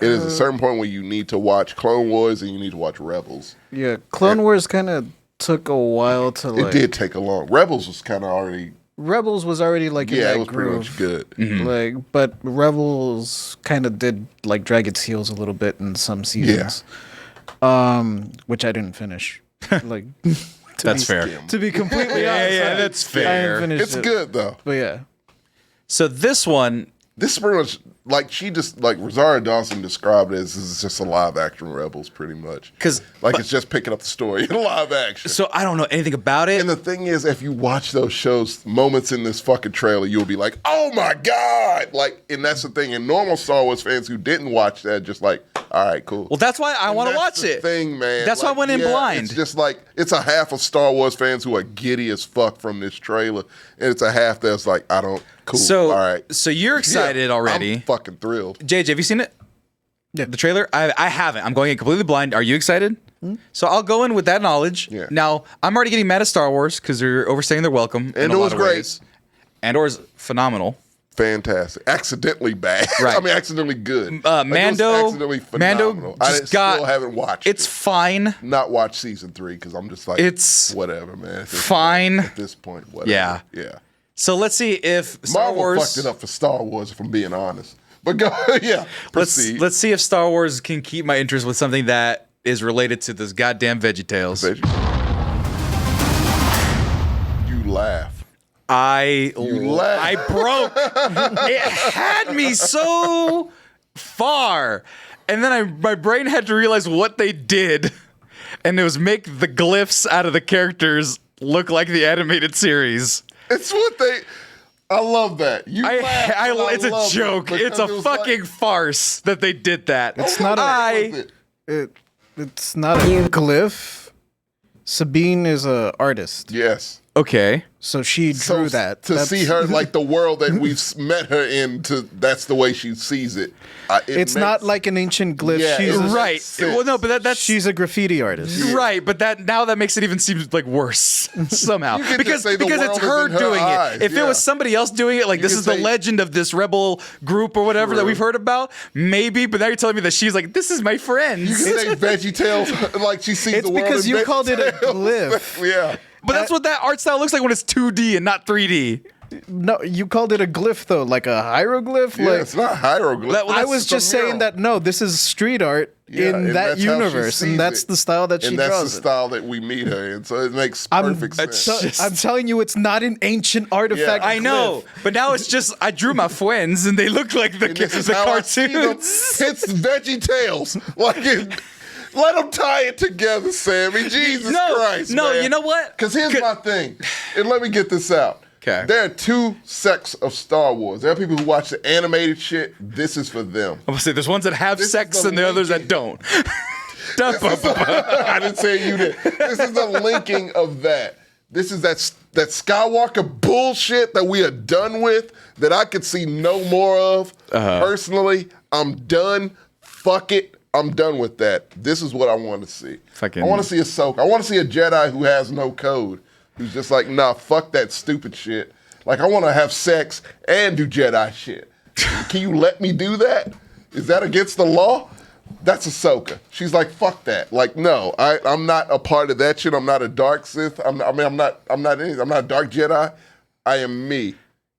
B: it is a certain point where you need to watch Clone Wars and you need to watch Rebels.
C: Yeah, Clone Wars kind of took a while to like.
B: It did take a long. Rebels was kind of already.
C: Rebels was already like in
B: Yeah,
C: that
B: it was
C: groove.
B: pretty much good.
C: Like, but Rebels kind of did like drag its heels a little bit in some seasons. Which I didn't finish. Like,
A: That's fair.
C: To be completely honest,
A: that's
C: I
A: fair.
C: haven't finished
B: It's
C: it.
B: good though.
C: But yeah,
A: So this one,
B: This is pretty much like Rosario Dawson described it as this is just a live action Rebels, pretty much. It's just picking up the story in live action.
A: So I don't know anything about it.
B: And the thing is, if you watch those shows, moments in this fucking trailer, you'll be like, "Oh my god!" Like, and that's the thing. And normal Star Wars fans who didn't watch that, just like, "All right, cool."
A: Well, that's why I want to watch it.
B: Thing, man.
A: That's why I went in blind.
B: It's just like it's a half of Star Wars fans who are giddy as fuck from this trailer, and it's a half that's like, "I don't." Cool.
A: So,
B: all right.
A: So you're excited already?
B: I'm fucking thrilled.
A: JJ, have you seen it?
C: Yeah.
A: The trailer? I haven't. I'm going in completely blind. Are you excited? So I'll go in with that knowledge.
B: Yeah.
A: Now, I'm already getting mad at Star Wars because they're overstaying their welcome.
B: And it was great.
A: Andor's phenomenal.
B: Fantastic. Accidentally bad.
A: Right.
B: I mean, accidentally good.
A: Mando.
B: Accidentally phenomenal. I still haven't watched
A: It's
B: it.
A: fine.
B: Not watched season 3 because I'm just like,
A: It's
B: whatever, man.
A: fine.
B: At this point, whatever.
A: Yeah.
B: Yeah.
A: So let's see if Star
B: Marvel
A: Wars
B: fucked it up for Star Wars, if I'm being honest. But go, yeah. Proceed.
A: Let's see if Star Wars can keep my interest with something that is related to this goddamn VeggieTales.
B: You laugh.
A: I
B: laugh.
A: I broke. It had me so far. And then my brain had to realize what they did, and it was make the glyphs out of the characters look like the animated series.
B: It's what they. I love that. You laugh, but
A: it's a joke. It's a fucking farce that they did that.
C: It's not it's not a glyph. Sabine is an artist.
B: Yes.
A: Okay.
C: So she drew that.
B: To see her like the world that we've met her in, that's the way she sees it.
C: It's not like an ancient glyph.
B: Yeah,
C: She's
A: right. Well, no, but that's
C: she's a graffiti artist.
A: Right, but that makes it even seem like worse somehow because it's her doing
B: eyes.
A: it. If it was somebody else doing it, like this is the legend of this rebel group or whatever that we've heard about, maybe. But now you're telling me that she's like, this is my friends.
B: You can say VeggieTales like she sees the world.
C: It's because you called it a glyph.
B: Yeah.
A: But that's what that art style looks like when it's 2D and not 3D.
C: No, you called it a glyph though, like a hieroglyph.
B: Yeah,
C: like,
B: it's not hieroglyph.
C: I was just saying that no, this is street art in that universe, and that's the style that she draws.
B: And that's the style that we meet her in, so it makes perfect sense.
C: I'm telling you, it's not an ancient artifact.
A: I know, but now it's just I drew my friends, and they look like the cartoons.
B: It's VeggieTales, like. Let them tie it together, Sammy. Jesus Christ,
A: No,
B: man.
A: you know what?
B: Because here's my thing, and let me get this out.
A: Okay.
B: There are two sects of Star Wars. There are people who watch the animated shit. This is for them.
A: I'm gonna say there's ones that have sex and the others that don't.
B: I didn't say you did. This is the linking of that. This is that Skywalker bullshit that we are done with, that I could see no more of. Personally, I'm done. Fuck it. I'm done with that. This is what I want to see. I want to see Ahsoka. I want to see a Jedi who has no code, who's just like, nah, fuck that stupid shit. Like, I want to have sex and do Jedi shit. Can you let me do that? Is that against the law? That's Ahsoka. She's like, fuck that. Like, no, I'm not a part of that shit. I'm not a dark Sith. I'm not anything. I'm not a dark Jedi. I am me.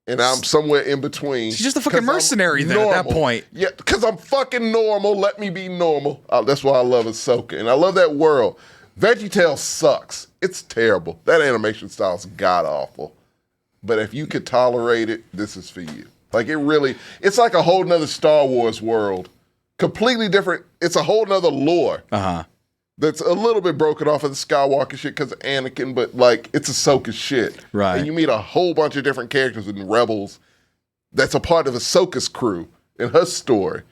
B: And I'm somewhere in between.
A: She's just a fucking mercenary then at that point.
B: Yeah, because I'm fucking normal. Let me be normal. That's why I love Ahsoka. And I love that world. VeggieTales sucks. It's terrible. That animation style is god-awful. But if you could tolerate it, this is for you. Like, it's like a whole nother Star Wars world. Completely different. It's a whole nother lore. That's a little bit broken off of the Skywalker shit because of Anakin, but like it's Ahsoka shit.
A: Right.
B: And you meet a whole bunch of different characters in Rebels that's a part of Ahsoka's crew and her story.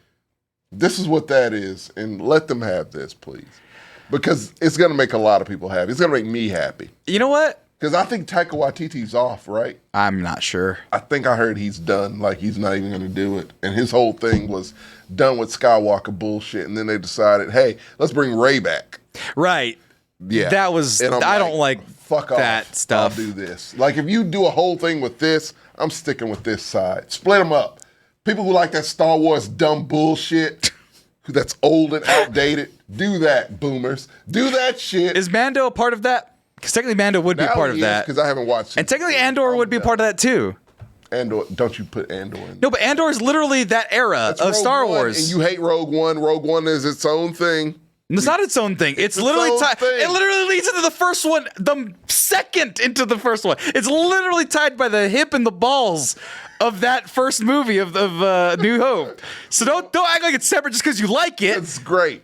B: This is what that is, and let them have this, please. Because it's going to make a lot of people happy. It's going to make me happy.
A: You know what?
B: Because I think Taika Waititi's off, right?
A: I'm not sure.
B: I think I heard he's done. Like, he's not even going to do it. And his whole thing was done with Skywalker bullshit. And then they decided, hey, let's bring Rey back.
A: Right.
B: Yeah.
A: That was, I don't like
B: fuck off.
A: that stuff.
B: I'll do this. Like, if you do a whole thing with this, I'm sticking with this side. Split them up. People who like that Star Wars dumb bullshit, that's old and outdated, do that, boomers. Do that shit.
A: Is Mando a part of that? Because technically Mando would be a part of that.
B: Because I haven't watched it.
A: And technically Andor would be a part of that too.
B: Andor, don't you put Andor in?
A: No, but Andor is literally that era of Star Wars.
B: And you hate Rogue One. Rogue One is its own thing.
A: It's not its own thing. It's literally tied. It literally leads into the first one, the second into the first one. It's literally tied by the hip and the balls of that first movie of New Hope. So don't act like it's separate just because you like it.
B: It's great.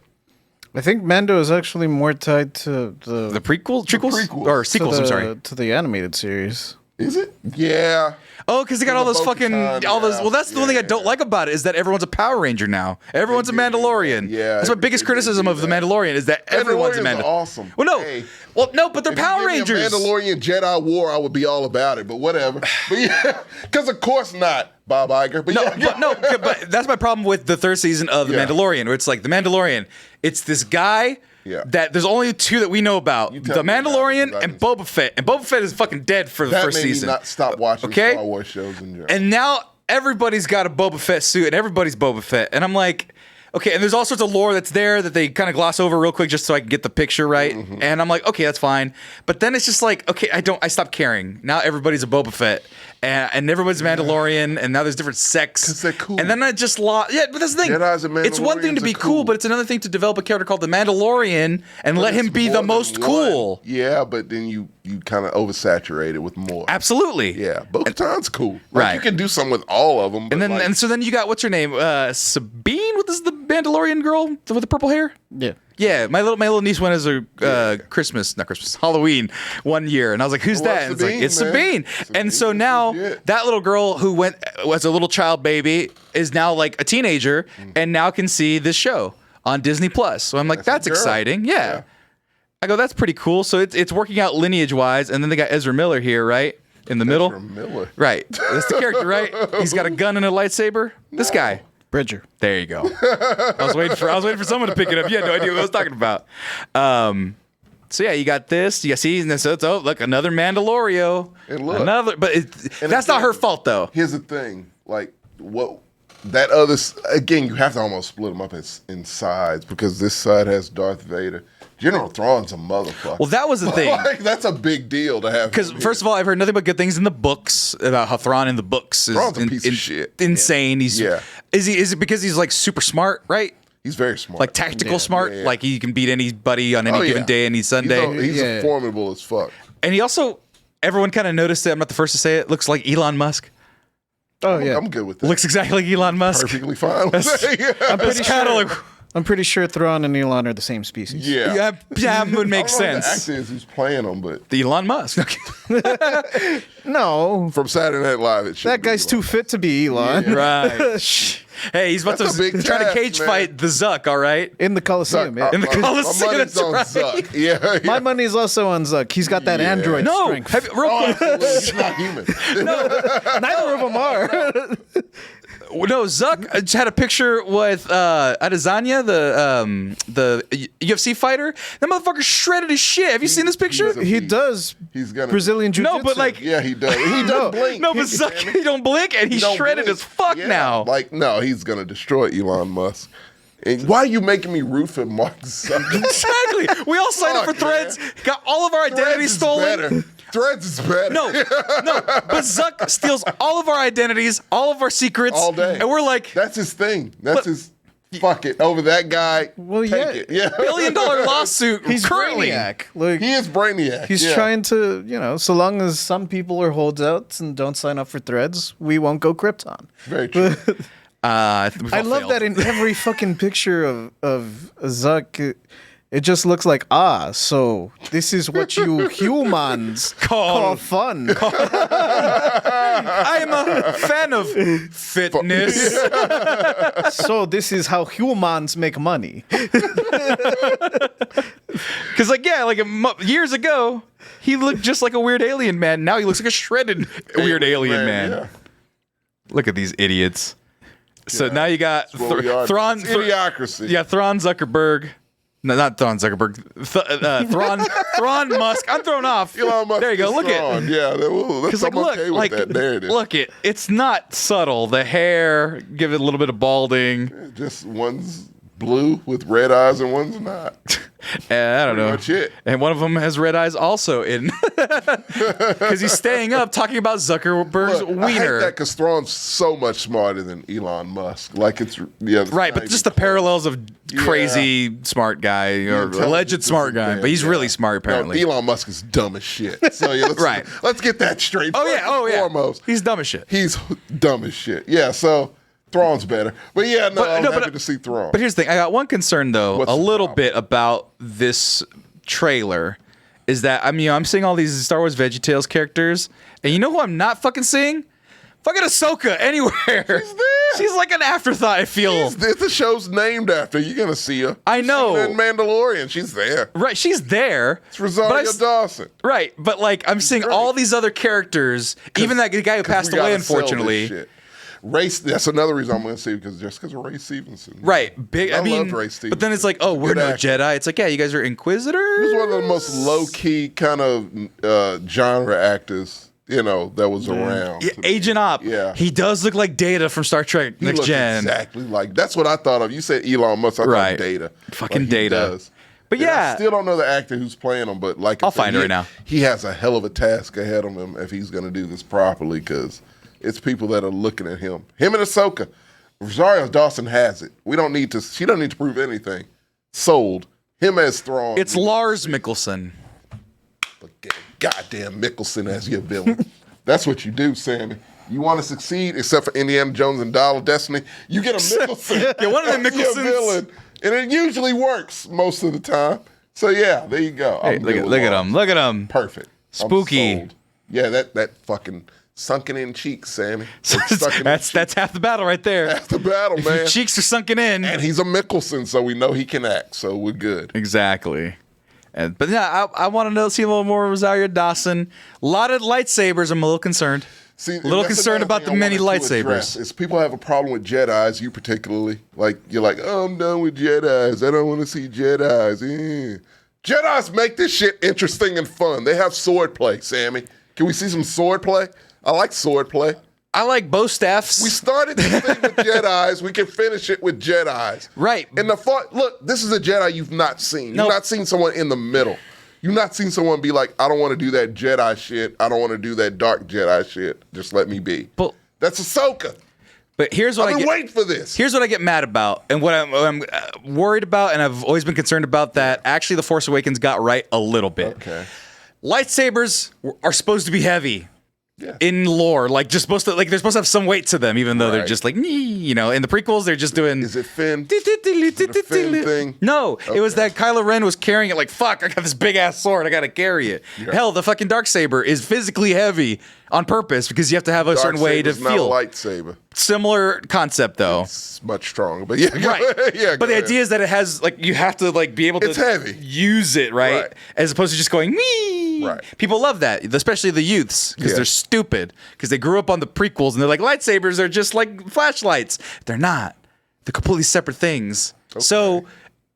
C: I think Mando is actually more tied to the
A: prequels or sequels. I'm sorry,
C: to the animated series.
B: Is it? Yeah.
A: Oh, because they got all those fucking all those. Well, that's the one thing I don't like about it is that everyone's a Power Ranger now. Everyone's a Mandalorian.
B: Yeah,
A: that's my biggest criticism of the Mandalorian is that everyone's a Mandalorian.
B: Awesome.
A: Well, no,
B: hey,
A: but they're Power Rangers.
B: If you give me a Mandalorian Jedi War, I would be all about it. But whatever. But yeah, because of course not, Bob Iger. But
A: but that's my problem with the third season of the Mandalorian, where it's like the Mandalorian. It's this guy.
B: Yeah.
A: That there's only two that we know about: the Mandalorian and Boba Fett. And Boba Fett is fucking dead for the first season.
B: That made me not stop watching Star Wars shows in general.
A: And now everybody's got a Boba Fett suit, and everybody's Boba Fett. And I'm like, okay. And there's all sorts of lore that's there that they kind of gloss over real quick just so I can get the picture right. Mm-hmm. And I'm like, okay, that's fine. But then it's just like, okay, I stopped caring. Now everybody's a Boba Fett. And everybody's a Mandalorian, and now there's different sects.
B: Because they're cool.
A: And then I just lost. Yeah, but that's the thing.
B: Jedis and
A: it's one thing to be cool, but it's another thing to develop a character called the Mandalorian and let him be the most cool.
B: Yeah, but then you kind of oversaturate it with more.
A: Absolutely.
B: Yeah, Bo-Katan's cool. Like,
A: right.
B: You can do something with all of them.
A: And then so then you got, what's her name? Sabine with the is the Mandalorian girl with the purple hair?
C: Yeah.
A: Yeah, my little niece went as a Halloween one year, and I was like, "Who's that?" And it's Sabine. And so now that little girl who went was a little child baby is now like a teenager, and now can see this show on Disney Plus. So I'm like, that's exciting. Yeah. I go, that's pretty cool. So it's working out lineage wise, and then they got Ezra Miller here, right? In the middle.
B: Ezra Miller.
A: Right. That's the character, right? He's got a gun and a lightsaber. This guy.
C: Bridger.
A: There you go. I was waiting for someone to pick it up. You had no idea what I was talking about. So yeah, you got this. You see, look, another Mandalorio.
B: And look,
A: that's not her fault though.
B: Here's the thing, like that other again, you have to almost split them up in sides because this side has Darth Vader. General Thrawn's a motherfucker.
A: Well, that was the thing.
B: Like, that's a big deal to have.
A: Because first of all, I've heard nothing but good things in the books about how Thrawn in the books is
B: Thrawn's a piece of shit.
A: Insane. Is it because he's like super smart, right?
B: He's very smart.
A: Like tactical smart. Yeah. Like he can beat anybody on any given day, any Sunday.
B: He's formidable as fuck.
A: And he also, everyone kind of noticed it. I'm not the first to say it. Looks like Elon Musk.
C: Oh yeah,
B: I'm good with that.
A: Looks exactly like Elon Musk.
B: Perfectly fine with that.
C: I'm pretty sure Thrawn and Elon are the same species.
A: Yeah, it would make sense.
B: The actor is who's playing them, but
A: the Elon Musk.
C: No,
B: from Saturday Night Live,
C: that guy's too fit to be Elon.
A: Yeah. Right. Hey, he's about to try to cage fight the Zuck. All right,
C: in the Coliseum.
A: In the Coliseum.
B: My money's on Zuck. Yeah.
C: My money is also on Zuck. He's got that android strength.
B: Real quick, he's not human.
C: No, neither of them are.
A: No, Zuck had a picture with Adesanya, the UFC fighter. That motherfucker shredded his shit. Have you seen this picture?
C: He does.
B: He's gonna
C: Brazilian jiu-jitsu.
A: No, but like,
B: yeah, he does. He doesn't blink.
A: No, but Zuck, he don't blink, and he's shredded as fuck now.
B: Like, no, he's gonna destroy Elon Musk. And why are you making me root for Mark Zuckerberg?
A: Exactly. We all signed up for Threads. Got all of our identities stolen.
B: Threads is better.
A: No, but Zuck steals all of our identities, all of our secrets.
B: All day.
A: And we're like...
B: That's his thing. That's his... Fuck it. Over that guy.
C: Well,
B: take it. Yeah.
A: $1 billion lawsuit.
C: He's
A: currently.
C: Brainiac. Like,
B: he is Brainiac.
C: He's trying to, so long as some people are holdouts and don't sign up for Threads, we won't go Krypton.
B: Very true.
A: I
C: love that in every fucking picture of Zuck. It just looks like, so this is what you humans call fun.
A: I'm a fan of fitness.
C: So this is how humans make money.
A: Because, years ago, he looked just like a weird alien man. Now he looks like a shredded weird alien man.
B: Yeah.
A: Look at these idiots. So now you got Thrawn.
B: Idiocracy.
A: Yeah, Thrawn Zuckerberg. No, not Thrawn Zuckerberg. Thrawn Musk. I'm thrown off.
B: Elon Musk.
A: There you go. Look
B: at. Yeah, I'm okay with that narrative.
A: Look it. It's not subtle. The hair, give it a little bit of balding.
B: Just one's blue with red eyes and one's not.
A: I don't know.
B: Much it.
A: And one of them has red eyes also in because he's staying up talking about Zuckerberg's wiener.
B: I hate that because Thrawn's so much smarter than Elon Musk. Like it's
A: right, but just the parallels of crazy smart guy or alleged smart guy, but he's really smart apparently.
B: No, Elon Musk is dumb as shit. So let's get that straight. Foremost,
A: he's dumb as shit.
B: He's dumb as shit. Yeah, so. Thrawn's better. But I'm happy to see Thrawn.
A: But here's the thing. I got one concern, though, a little bit about this trailer, is that, I'm seeing all these Star Wars VeggieTales characters, and you know who I'm not fucking seeing? Fucking Ahsoka anywhere. She's
B: there.
A: She's like an afterthought, I feel.
B: The show's named after. You're going to see her.
A: I know.
B: In Mandalorian, she's there.
A: Right, she's there.
B: It's Rosario Dawson.
A: Right, but I'm seeing all these other characters, even that guy who passed away, unfortunately.
B: Race. That's another reason I'm going to see because of Ray Stevenson.
A: Right.
B: I loved Ray Stevenson.
A: But then it's like, we're no Jedi. It's like, yeah, you guys are Inquisitors.
B: He was one of the most low key kind of genre actors, that was around.
A: Yeah, Agent Op.
B: Yeah.
A: He does look like Data from Star Trek Next Gen.
B: Exactly like that's what I thought of. You said Elon Musk. I thought Data.
A: Fucking Data. But
B: I still don't know the actor who's playing him. But
A: I'll find it right now.
B: He has a hell of a task ahead of him if he's going to do this properly because. It's people that are looking at him. Him and Ahsoka. Rosario Dawson has it. She don't need to prove anything. Sold. Him as Thrawn.
A: It's Lars Mikkelsen.
B: Goddamn Mikkelsen as your villain. That's what you do, Sammy. You want to succeed, except for Indiana Jones and Dial of Destiny, you get a Mickelson.
A: Yeah, one of the Mickelsons.
B: Villain, and it usually works most of the time. So yeah, there you go.
A: Hey, look at him. Look at him.
B: Perfect.
A: Spooky.
B: I'm sold. Yeah, that fucking sunken in cheeks, Sammy.
A: That's half the battle right there.
B: Half the battle,
A: If
B: man.
A: your cheeks are sunken in.
B: And he's a Mickelson, so we know he can act. So we're good.
A: Exactly. But yeah, I want to see a little more of Rosario Dawson. A lot of lightsabers. I'm a little concerned.
B: See,
A: a little concerned about the many lightsabers.
B: Is people have a problem with Jedis, you particularly. Like, you're like, oh, I'm done with Jedis. I don't want to see Jedis. Jedis make this shit interesting and fun. They have sword play, Sammy. Can we see some sword play? I like sword play.
A: I like bow staffs.
B: We started this thing with Jedis. We can finish it with Jedis.
A: Right.
B: And look, this is a Jedi you've not seen.
A: Nope.
B: You've not seen someone in the middle. You've not seen someone be like, I don't want to do that Jedi shit. I don't want to do that dark Jedi shit. Just let me be.
A: But
B: that's Ahsoka.
A: But here's what
B: I've been waiting for this.
A: Here's what I get mad about, and what I'm worried about, and I've always been concerned about that. Actually, The Force Awakens got right a little bit.
B: Okay.
A: Lightsabers are supposed to be heavy.
B: Yeah.
A: In lore, like they're supposed to have some weight to them, even though they're just like, you know. In the prequels, they're just doing.
B: Is it Finn? Is it a Finn thing?
A: No, it was that Kylo Ren was carrying it like, fuck, I got this big ass sword, I gotta carry it. Yeah. Hell, the fucking Darksaber is physically heavy on purpose because you have to have a certain way to feel.
B: Not a lightsaber.
A: Similar concept though.
B: It's much stronger, but yeah,
A: right.
B: Yeah,
A: but the idea is that it has like you have to like be able to.
B: It's heavy.
A: Use it right, as opposed to just going me.
B: Right.
A: People love that, especially the youths, because they're stupid because they grew up on the prequels and they're like lightsabers are just like flashlights. They're not. They're completely separate things. Okay. So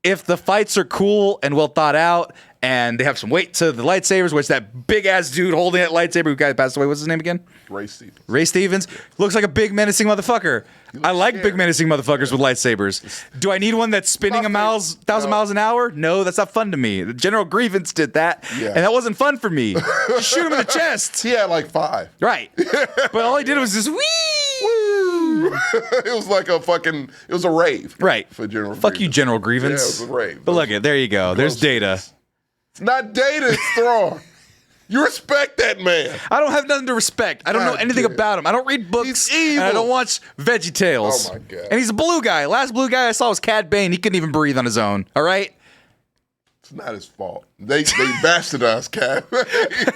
A: if the fights are cool and well thought out and they have some weight to the lightsabers, which that big ass dude holding that lightsaber who got passed away, what's his name again? Ray Stevens. Looks like a big menacing motherfucker. I like big menacing motherfuckers with lightsabers. Do I need one that's spinning 1,000 miles an hour? No, that's not fun to me. General Grievance did that, and that wasn't fun for me. Shoot him in the chest.
B: He had like 5.
A: Right. But all he did was just wee.
B: It was like it was a rave.
A: Right.
B: For General
A: Fuck
B: Grievance.
A: you, General Grievance.
B: Yeah, it was a rave.
A: But look, there you go. There's Data.
B: It's not Data, it's Thrawn. You respect that man.
A: I don't have nothing to respect. I don't know anything about him. I don't read books.
B: He's evil.
A: And I don't watch VeggieTales.
B: Oh my God.
A: And he's a blue guy. Last blue guy I saw was Cad Bane. He couldn't even breathe on his own. All right?
B: It's not his fault. They bastardized Cad.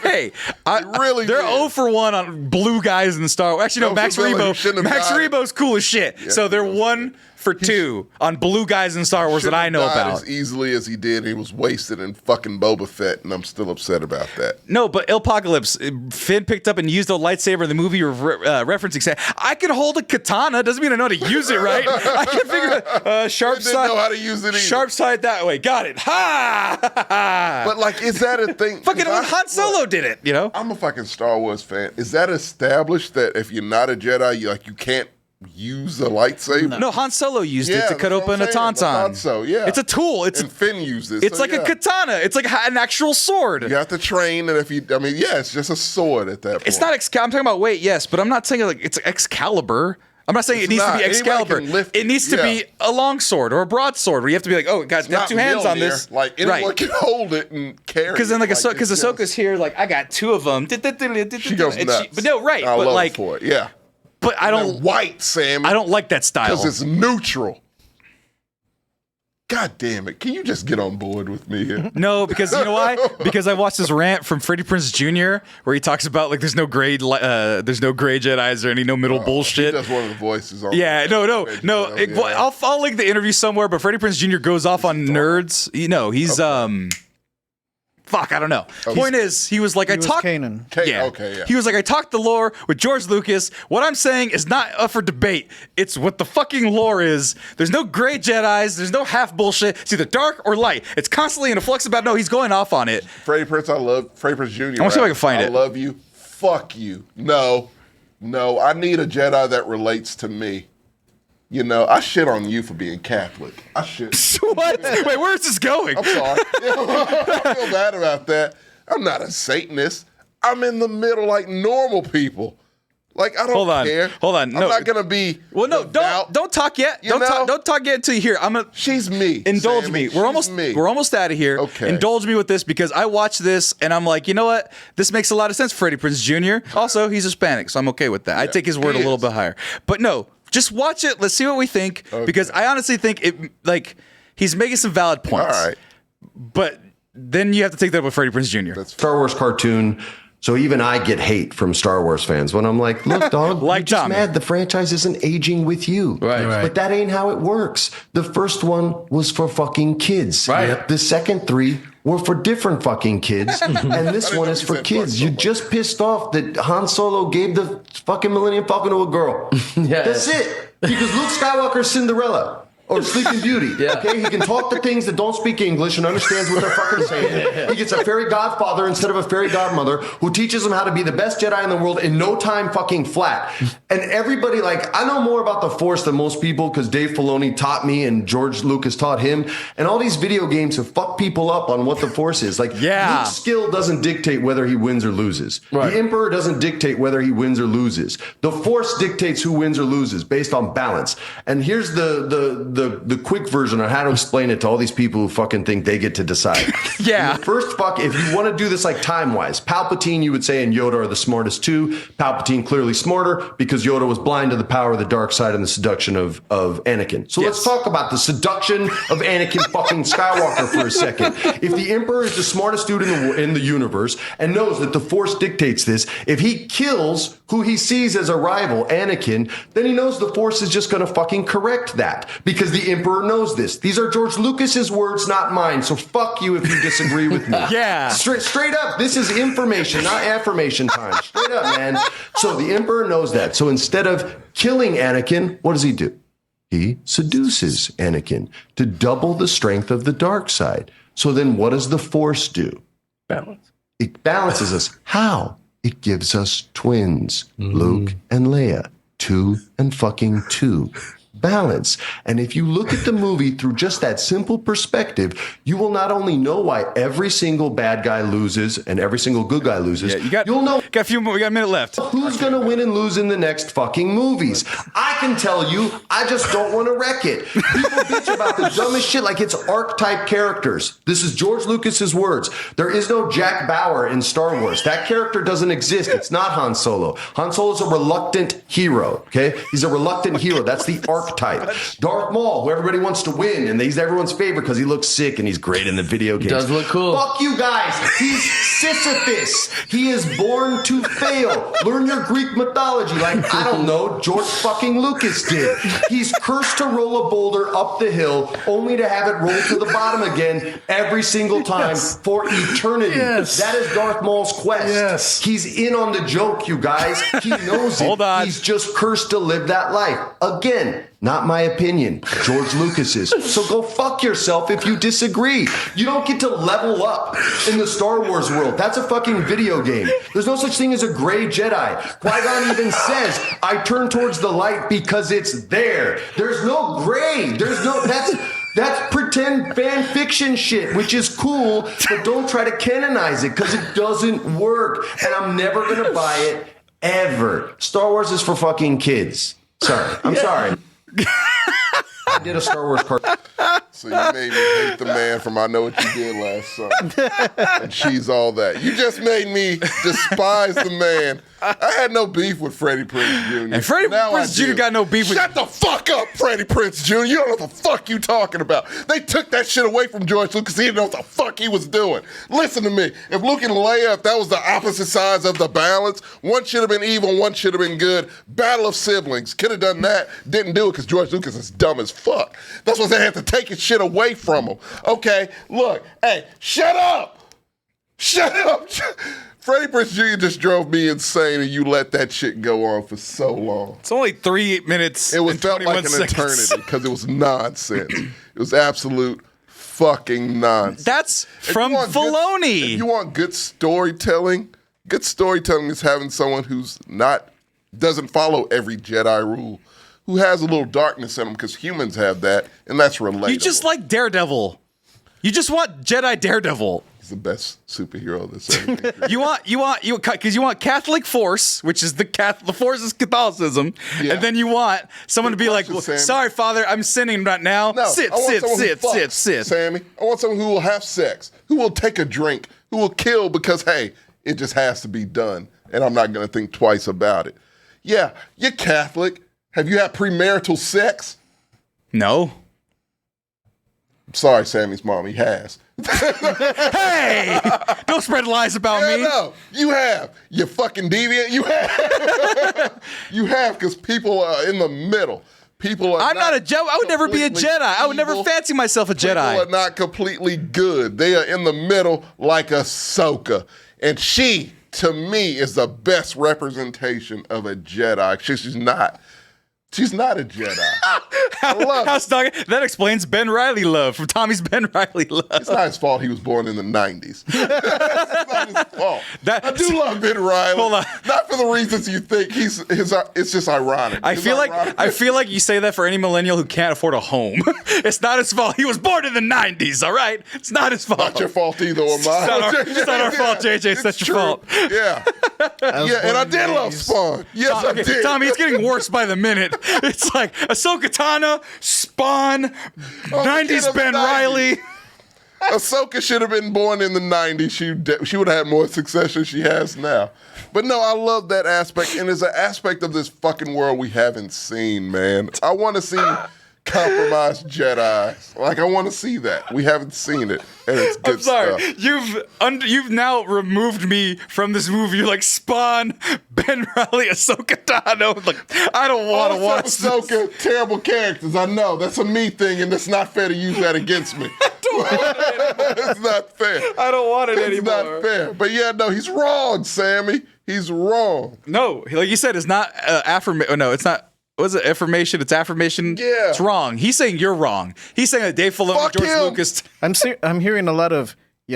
A: Hey, they're 0 for 1 on blue guys in Star Wars. Actually, no, Max Rebo's cool as shit. Yeah, so they're 1 for 2 on blue guys in Star Wars that I know about.
B: As easily as he did, he was wasted in fucking Boba Fett, and I'm still upset about that.
A: No, but Apocalypse, Finn picked up and used a lightsaber in the movie referencing saying, I can hold a katana. Doesn't mean I know how to use it right. I can figure out sharp side.
B: Didn't know how to use it either.
A: Sharp side that way. Got it. Ha!
B: But like, is that a thing?
A: Fucking Han Solo did it, you know?
B: I'm a fucking Star Wars fan. Is that established that if you're not a Jedi, you can't use a lightsaber?
A: No, Han Solo used it to cut open a tauntaun.
B: So yeah,
A: it's a tool.
B: And Finn used it.
A: It's like a katana. It's like an actual sword.
B: You have to train, and it's just a sword at that point.
A: It's not I'm talking about weight, yes, but I'm not saying like it's Excalibur. I'm not saying it needs to be Excalibur. It needs to be a long sword or a broadsword where you have to be like, oh, guys, have 2 hands on this.
B: Like anyone can hold it and carry it.
A: Because then, because Ahsoka's here, like I got 2 of them.
B: She goes nuts.
A: But no, right?
B: I
A: but
B: love
A: like,
B: it for it. Yeah.
A: But I don't
B: white, Sam.
A: I don't like that style
B: because it's neutral. God damn it! Can you just get on board with me here?
A: No, because you know why? Because I watched this rant from Freddie Prinze Jr. where he talks about like there's no gray Jedis or any middle bullshit.
B: That's one of the voices. On
A: I'll link the interview somewhere. But Freddie Prinze Jr. goes off on nerds. You know, he's Fuck, I don't know. Point is, he was like, I talked.
C: Kanan.
A: Yeah.
B: Okay, yeah.
A: He was like, I talked the lore with George Lucas. What I'm saying is not up for debate. It's what the fucking lore is. There's no gray Jedis. There's no half bullshit. It's either dark or light. It's constantly in a flux about. No, he's going off on it.
B: Freddie Prinze, I love Freddie Prinze Jr.
A: I want to see if I can find it.
B: I love you. Fuck you. No. I need a Jedi that relates to me. You know, I shit on you for being Catholic. I shit.
A: What? Wait, where is this going?
B: I'm sorry. I feel bad about that. I'm not a Satanist. I'm in the middle like normal people. Like, I don't care.
A: Hold on.
B: I'm not gonna be.
A: Well, no, don't talk yet. Don't talk yet until you hear.
B: She's me.
A: Indulge
B: Sammy.
A: me. We're almost out of here.
B: Okay.
A: Indulge me with this because I watched this and I'm like, you know what? This makes a lot of sense. Freddie Prinze Jr. Also, he's Hispanic, so I'm okay with that. I take his word a little bit higher. But no, just watch it. Let's see what we think because I honestly think he's making some valid points.
B: All right.
A: But then you have to take that up with Freddie Prinze Jr.
B: That's
H: Star Wars cartoon. So even I get hate from Star Wars fans when I'm like, look, dog,
A: like
H: you're just
A: Tommy.
H: mad the franchise isn't aging with you.
A: Right.
H: But that ain't how it works. The first one was for fucking kids.
A: Right.
H: The second 3 were for different fucking kids. And this one is for kids. You just pissed off that Han Solo gave the fucking Millennium Falcon to a girl. That's it. Because Luke Skywalker's Cinderella. Or Sleeping Beauty. Okay, he can talk to things that don't speak English and understands what they're fucking saying. He gets a fairy godfather instead of a fairy godmother who teaches him how to be the best Jedi in the world in no time fucking flat. And everybody, like, I know more about the Force than most people because Dave Filoni taught me and George Lucas taught him. And all these video games have fucked people up on what the Force is. Like, Luke's skill doesn't dictate whether he wins or loses. Right. The Emperor doesn't dictate whether he wins or loses. The Force dictates who wins or loses based on balance. And here's the quick version on how to explain it to all these people who fucking think they get to decide. First, if you want to do this like time-wise, Palpatine, you would say, and Yoda are the smartest two. Palpatine clearly smarter because Yoda was blind to the power of the dark side and the seduction of Anakin. So let's talk about the seduction of Anakin fucking Skywalker for a second. If the Emperor is the smartest dude in the universe and knows that the Force dictates this, if he kills who he sees as a rival, Anakin, then he knows the Force is just going to fucking correct that because the Emperor knows this. These are George Lucas's words, not mine. So fuck you if you disagree with me. Straight up. This is information, not affirmation time. Straight up, man. So the Emperor knows that. So instead of killing Anakin, what does he do? He seduces Anakin to double the strength of the dark side. So then what does the Force do?
I: Balance.
H: It balances us. How? It gives us twins, Luke and Leia, 2 and fucking 2. Balance. And if you look at the movie through just that simple perspective, you will not only know why every single bad guy loses and every single good guy loses, you'll know
A: got a few more, we got a minute left.
H: Who's going to win and lose in the next fucking movies. I can tell you, I just don't want to wreck it. People bitch about the dumbest shit like it's archetype characters. This is George Lucas's words. There is no Jack Bauer in Star Wars. That character doesn't exist. It's not Han Solo. Han Solo's a reluctant hero, okay? He's a reluctant hero. That's the archetype. Darth Maul, who everybody wants to win, and he's everyone's favorite because he looks sick and he's great in the video games.
I: Does look cool.
H: Fuck you guys. He's Sisyphus. He is born to fail. Learn your Greek mythology like, I don't know, George fucking Lucas did. He's cursed to roll a boulder up the hill only to have it roll to the bottom again every single time for eternity. That is Darth Maul's quest. He's in on the joke, you guys. He knows it.
A: Hold on.
H: He's just cursed to live that life. Again, not my opinion, George Lucas's. So go fuck yourself if you disagree. You don't get to level up in the Star Wars world. That's a fucking video game. There's no such thing as a gray Jedi. Qui-Gon even says, I turn towards the light because it's there. There's no gray. That's pretend fan fiction shit, which is cool, but don't try to canonize it because it doesn't work. And I'm never going to buy it ever. Star Wars is for fucking kids. Sorry. I'm sorry. I did a Star Wars card.
B: So you made me hate the man from I Know What You Did Last Summer. And She's All That. You just made me despise the man. I had no beef with Freddie Prinze Jr.
A: And Freddie Prinze Jr. got no beef with...
B: Shut the fuck up, Freddie Prinze Jr. You don't know what the fuck you talking about. They took that shit away from George Lucas. He didn't know what the fuck he was doing. Listen to me. If Luke and Leia, if that was the opposite sides of the balance, one should have been evil, one should have been good. Battle of siblings. Could have done that. Didn't do it because George Lucas is dumb as fuck. That's why they had to take his shit away from him. Okay, look. Hey, shut up. Shut up. Freddie Prinze Jr. just drove me insane, and you let that shit go on for so long.
A: It's only 3 minutes.
B: It felt like an eternity because it was nonsense. It was absolute fucking nonsense.
A: That's from Filoni.
B: If you want good storytelling is having someone who's doesn't follow every Jedi rule, who has a little darkness in them because humans have that, and that's relatable.
A: You just like Daredevil. You just want Jedi Daredevil.
B: the best superhero that's ever been created.
A: Because you want Catholic Force, which is the Force is Catholicism, and then you want someone to be like, sorry, Father, I'm sinning right now.
B: No,
A: sit.
B: Sammy. I want someone who will have sex, who will take a drink, who will kill because, hey, it just has to be done, and I'm not going to think twice about it. Yeah, you're Catholic. Have you had premarital sex?
A: No.
B: Sorry, Sammy's mom, he has.
A: Hey! Don't spread lies about me.
B: No, you have. You fucking deviant. You have. You have, because people are in the middle. I'm not a Jedi.
A: I would never be a Jedi. I would never fancy myself a Jedi.
B: People are not completely good. They are in the middle like Ahsoka. And she, to me, is the best representation of a Jedi. She's not. She's not a Jedi. I love it.
A: That explains Ben Reilly love from Tommy's Ben Reilly love.
B: It's not his fault he was born in the 90s. It's not his fault. I do love Ben Reilly.
A: Hold on.
B: Not for the reasons you think. It's just ironic.
A: I feel like you say that for any millennial who can't afford a home. It's not his fault. He was born in the 90s, all right? It's not his fault.
B: Not your fault either, or mine.
A: It's not our fault, JJ. It's not your fault.
B: Yeah. Yeah, and I did love Spawn. Yes, I did.
A: Tommy, it's getting worse by the minute. It's like Ahsoka Tano, Spawn, 90s Ben Reilly.
B: Ahsoka should have been born in the 90s. She would have had more success than she has now. But no, I love that aspect. And there's an aspect of this fucking world we haven't seen, man. I want to see compromised Jedi. Like, I want to see that. We haven't seen it. And it's good
A: I'm sorry.
B: stuff.
A: You've now removed me from this movie. You're like Spawn, Ben Reilly, Ahsoka Tano. Like, I don't want to watch
B: Ahsoka,
A: this.
B: terrible characters. I know. That's a me thing, and it's not fair to use that against me. It's not fair.
A: I don't want it
B: it's
A: anymore.
B: It's not fair. But yeah, no, he's wrong, Sammy. He's wrong.
A: No, like you said, it's not affirmation. No, it's not. Was it affirmation? It's affirmation.
B: Yeah,
A: it's wrong. He's saying you're wrong. He's saying that Dave Filoni, George Lucas.
C: I'm hearing a lot of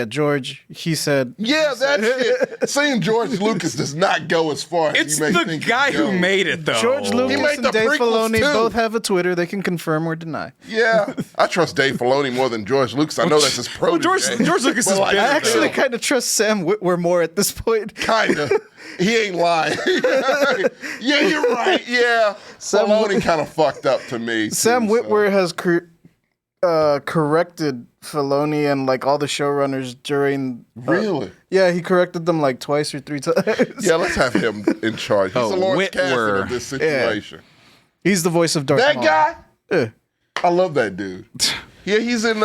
C: George. He said.
B: Yeah, that shit. Saying George Lucas does not go as far as
A: it's
B: you may
A: the
B: think
A: guy who made it, though.
C: George Lucas and Dave Filoni
B: too.
C: both have a Twitter. They can confirm or deny.
B: Yeah, I trust Dave Filoni more than George Lucas. I know that's his protege.
A: Well, George Lucas is.
C: I actually kind of trust Sam Witwer more at this point.
B: Kind of. He ain't lying. Yeah, you're right. Yeah. Filoni kind of fucked up to me.
C: Sam Witwer has corrected Filoni and like all the showrunners during.
B: Really?
C: Yeah, he corrected them like twice or three times.
B: Yeah, let's have him in charge. He's the Lawrence Kasdan of this situation.
C: Yeah. He's the voice of Darth Maul.
B: That guy?
C: Yeah.
B: I love that dude. Yeah, he's in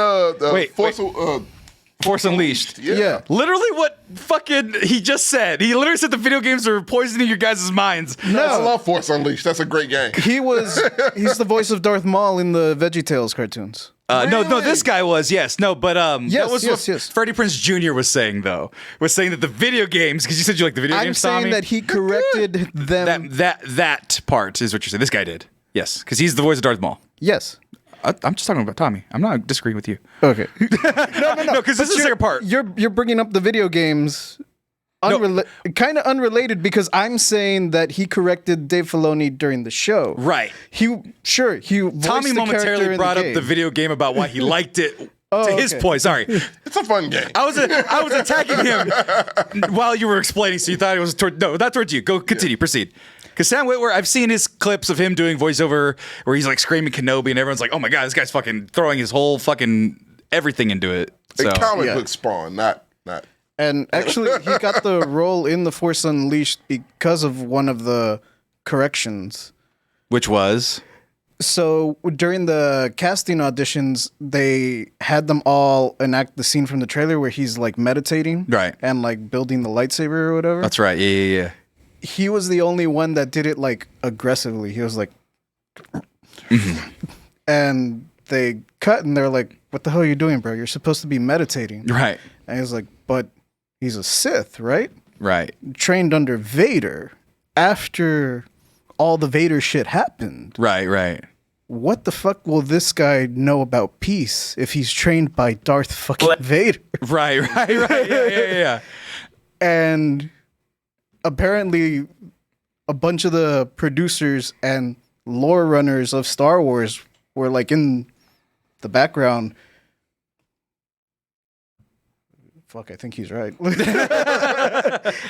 A: Force Unleashed.
B: Yeah.
A: Literally what fucking he just said. He literally said the video games are poisoning your guys' minds.
B: No. I love Force Unleashed. That's a great game.
C: He's the voice of Darth Maul in the VeggieTales cartoons.
A: Really? No, this guy was, yes. No, but that was what Freddie Prinze Jr. was saying, though. Was saying that the video games, because you said you like the video games, Tommy.
C: I'm saying that he corrected them.
A: That part is what you're saying. This guy did. Yes, because he's the voice of Darth Maul.
C: Yes.
A: I'm just talking about Tommy. I'm not disagreeing with you.
C: Okay.
A: No, because this is the second part.
C: You're bringing up the video games, kind of unrelated, because I'm saying that he corrected Dave Filoni during the show.
A: Right.
C: Tommy
A: momentarily brought up the video game about why he liked it. To his point, sorry.
B: It's a fun game.
A: I was attacking him while you were explaining, so you thought it was not towards you. Go continue, proceed. Because Sam Witwer, I've seen his clips of him doing voiceover where he's like screaming Kenobi and everyone's like, oh my God, this guy's fucking throwing his whole fucking everything into it. So,
B: comic book Spawn, not.
C: And actually, he got the role in The Force Unleashed because of one of the corrections.
A: Which was?
C: So during the casting auditions, they had them all enact the scene from the trailer where he's like meditating.
A: Right.
C: And like building the lightsaber or whatever.
A: That's right. Yeah.
C: He was the only one that did it like aggressively. He was like, and they cut and they're like, what the hell are you doing, bro? You're supposed to be meditating.
A: Right.
C: And he's like, but he's a Sith, right?
A: Right.
C: Trained under Vader after all the Vader shit happened.
A: Right.
C: What the fuck will this guy know about peace if he's trained by Darth fucking Vader?
A: Right. Yeah.
C: And apparently a bunch of the producers and lore runners of Star Wars were like in the background fuck, I think he's right.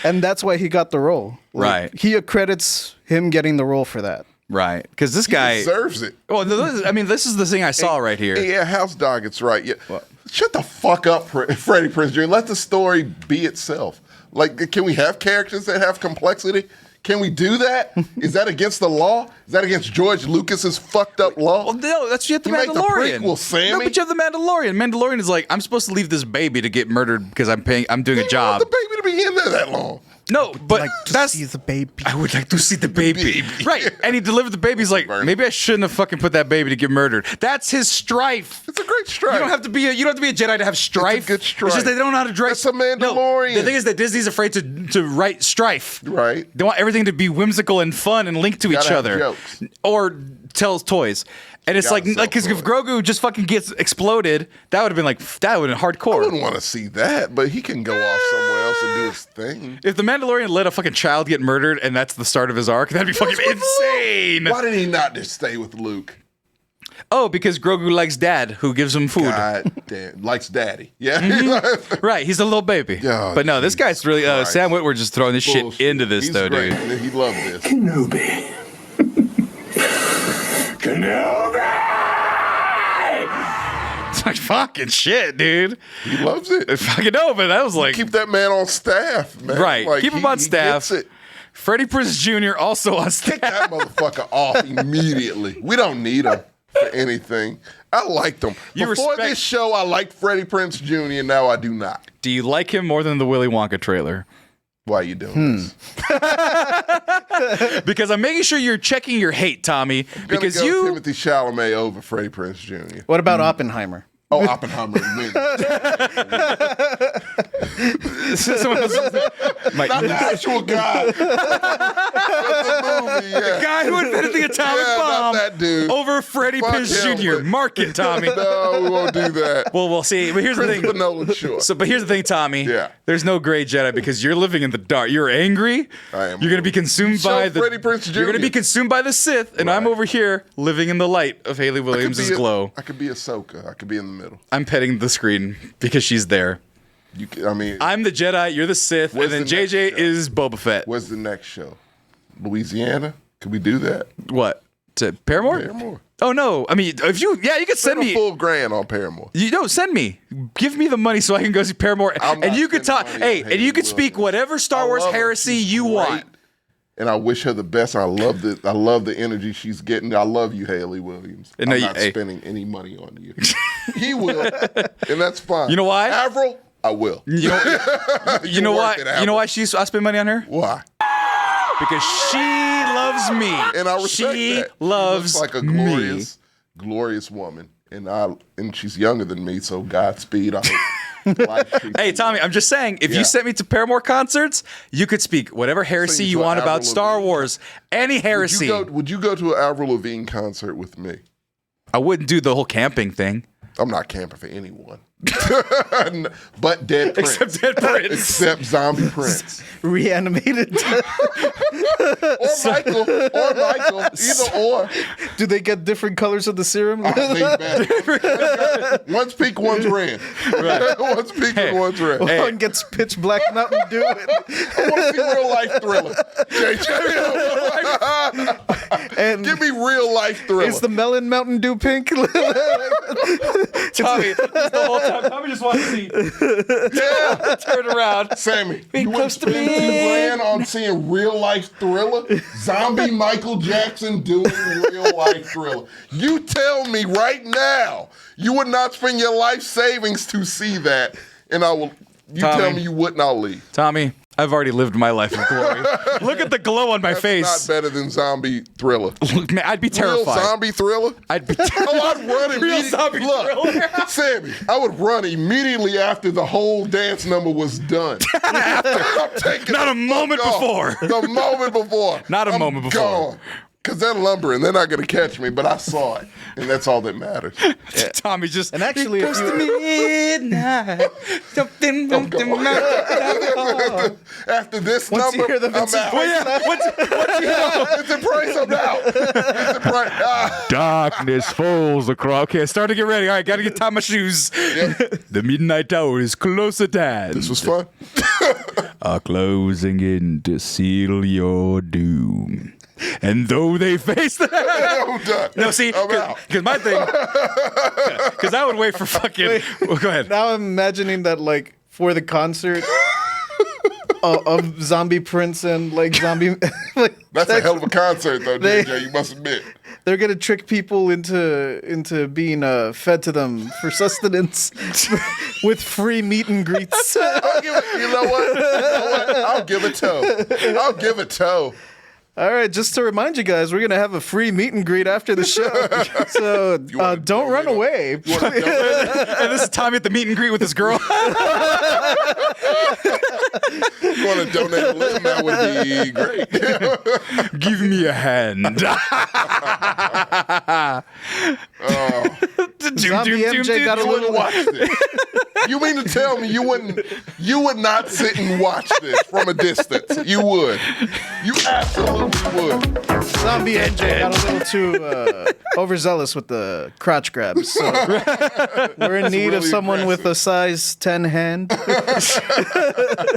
C: And that's why he got the role.
A: Right.
C: He accredits him getting the role for that.
A: Right. Because this guy
B: deserves it.
A: Well, this is the thing I saw right here.
B: Yeah, House Dog, it's right. Yeah. Shut the fuck up, Freddie Prinze Jr. Let the story be itself. Like, can we have characters that have complexity? Can we do that? Is that against the law? Is that against George Lucas's fucked up law?
A: Well, no, that's you have the
B: Make the
A: Mandalorian.
B: prequel, Sammy.
A: No, but you have the Mandalorian. Mandalorian is like, I'm supposed to leave this baby to get murdered because I'm doing a job.
B: You want the baby to be in there that long.
A: No, but
C: Like to
A: that's
C: see the baby.
A: I would like to see the baby. Right. And he delivered the baby. He's like, maybe I shouldn't have fucking put that baby to get murdered. That's his strife.
B: It's a great strife.
A: You don't have to be a Jedi to have strife.
B: It's a good strife.
A: It's just they don't know how to drive.
B: That's a Mandalorian.
A: No, the thing is that Disney's afraid to write strife.
B: Right.
A: They want everything to be whimsical and fun and linked to
B: Gotta
A: each
B: have
A: other.
B: jokes.
A: Or tells toys. And it's
B: Gotta sell
A: because if
B: toys.
A: Grogu just fucking gets exploded, that would have been hardcore.
B: I wouldn't want to see that, but he can go off somewhere else and do his thing.
A: If the Mandalorian let a fucking child get murdered and that's the start of his arc, that'd be fucking insane.
B: Why did he not just stay with Luke?
A: Oh, because Grogu likes dad, who gives him food.
B: God damn, likes daddy. Yeah,
A: Right, he's a little baby.
B: Oh,
A: but no, this guy's really
B: Christ.
A: Sam Witwer just throwing this shit
B: Bullshit.
A: into this
B: He's
A: though,
B: great.
A: dude.
B: He loved this.
I: Kenobi.
A: It's like fucking shit, dude.
B: He loves it.
A: I fucking know, but that was like
B: Keep that man on staff, man.
A: right.
B: Like,
A: Keep him on
B: he
A: staff.
B: gets it.
A: Freddie Prinze Jr. also on staff.
B: Kick that motherfucker off immediately. We don't need him for anything. I liked him.
A: You
B: Before
A: respect-
B: this show, I liked Freddie Prinze Jr. Now I do not.
A: Do you like him more than the Willy Wonka trailer?
B: Why are you doing this?
A: Because I'm making sure you're checking your hate, Tommy. Because
B: Gonna go
A: you
B: Timothy Chalamet over Freddie Prinze Jr.
C: What about Oppenheimer?
B: Oh, Oppenheimer wins.
A: someone else,
B: Not the actual guy. But the movie, yeah.
A: the guy who invented the atomic
B: Yeah,
A: bomb
B: not that dude.
A: over Freddie
B: Fuck
A: Prinze
B: him,
A: Jr.
B: but-
A: Mark it, Tommy.
B: No, we won't do that.
A: Well, we'll see. But here's the
B: Christopher
A: thing.
B: Nolan, sure.
A: But here's the thing, Tommy.
B: Yeah.
A: There's no gray Jedi because you're living in the dark. You're angry.
B: I am.
A: You're gonna be consumed
B: So
A: by the.
B: Freddie Prinze
A: You're gonna
B: Jr.
A: be consumed by the Sith, and I'm
B: Right.
A: over here living in the light of Haley
B: I could
A: Williams'
B: be
A: glow.
B: I could be Ahsoka. I could be in the middle.
A: I'm petting the screen because she's there.
B: You can, I mean,
A: I'm the Jedi. You're the Sith,
B: Where's
A: and then
B: the next
A: JJ
B: show?
A: is Boba Fett.
B: where's the next show? Louisiana? Could we do that?
A: What? To Paramore?
B: Paramore.
A: Oh no! I mean, if you, you could send
B: Spend a
A: me.
B: full grand on Paramore.
A: You don't send me. Give me the money so I can go see Paramore,
B: I'm
A: and
B: not
A: you could talk.
B: spending money
A: Hey,
B: on
A: and you
B: Haley
A: could speak
B: Williams.
A: whatever Star Wars
B: love her.
A: heresy
B: She's
A: you
B: great,
A: want.
B: And I wish her the best. I love the energy she's getting. I love you, Haley Williams.
A: And
B: I'm
A: no,
B: not
A: hey.
B: spending any money on you. He will, and that's fine.
A: You know why?
B: Avril, I will.
A: You know, you know why?
B: worth it,
A: You know
B: Avril.
A: why I spend money on her?
B: Why?
A: Because she loves me.
B: And I respect
A: she
B: that.
A: loves
B: she looks like a
A: me.
B: glorious woman. And she's younger than me, so Godspeed. I hope life treats
A: Hey
B: you
A: Tommy, I'm just saying, if
B: Yeah.
A: you sent me to Paramore concerts, you could speak whatever heresy
B: you
A: you
B: to
A: want
B: an
A: about
B: Avril
A: Star
B: Lavigne.
A: Wars, any heresy.
B: Would you go to an Avril Lavigne concert with me?
A: I wouldn't do the whole camping thing.
B: I'm not camping for anyone. But Dead Prince.
A: Except Dead Prince.
B: Except Zombie Prince.
C: Reanimated.
B: Or Michael. Either or.
C: Do they get different colors of the serum?
B: I think better. One's pink, one's red. One's pink and one's red.
C: One gets pitch black Mountain Dew.
B: I want to see real life Thriller. JJ.
C: And
B: Give me real life Thriller.
C: is the melon Mountain Dew pink?
A: Tommy, the whole time, Tommy just wants to see.
B: Yeah.
A: Turn around.
B: Sammy,
A: Be
B: you
A: close
B: wouldn't
A: to
B: spend
A: me.
B: $2,000 on seeing real life Thriller? Zombie Michael Jackson doing real life Thriller. You tell me right now, you would not spend your life savings to see that, and I will. You
A: Tommy.
B: tell me you wouldn't, I'll leave.
A: Tommy, I've already lived my life of glory. Look at the glow on my
B: That's
A: face.
B: not better than Zombie Thriller.
A: Look, man, I'd be
B: Real
A: terrified.
B: Zombie Thriller?
A: I'd be
B: Oh, I'd run
A: Real
B: immediately.
A: zombie thriller.
B: Sammy, I would run immediately after the whole dance number was done. I'm taking
A: Not
B: the
A: a moment
B: fuck off.
A: before.
B: The moment before.
A: Not a
B: I'm
A: moment before.
B: Gone. Because they're lumbering. They're not going to catch me, but I saw it. And that's all that matters.
A: Tommy's just.
C: And actually, if you,
A: midnight. Something.
B: After this
C: once you
B: number,
C: hear the
B: I'm
C: Vincent
B: out.
C: Price
B: It's a price, I'm out. It's a price.
A: Darkness falls across. Okay, start to get ready. All right, gotta get tie my shoes. The midnight hour is close at hand.
B: This was fun.
A: Are closing in to seal your doom. And though they face the...
B: I'm done.
A: No, see, because my thing... Because I would wait for fucking... Well, go ahead.
C: now I'm imagining that, like, for the concert of Zombie Prince and, like, Zombie... like,
B: That's a hell of a concert, though, JJ, you must admit.
C: They're going to trick people into being fed to them for sustenance with free meet and greets.
B: I'll give it, you know what? I'll give a toe. I'll give a toe.
C: All right, just to remind you guys, we're going to have a free meet and greet after the show. So don't run away.
A: And this is Tommy at the meet and greet with his girl.
B: You want to donate a limb? That would be great.
A: Give me a hand.
C: Zombie MJ got a little
B: watch this. You mean to tell me you would not sit and watch this from a distance? You would. You absolutely would.
C: Zombie MJ got a little too overzealous with the crotch grabs. So we're in need of
B: really
C: someone with a size 10 hand.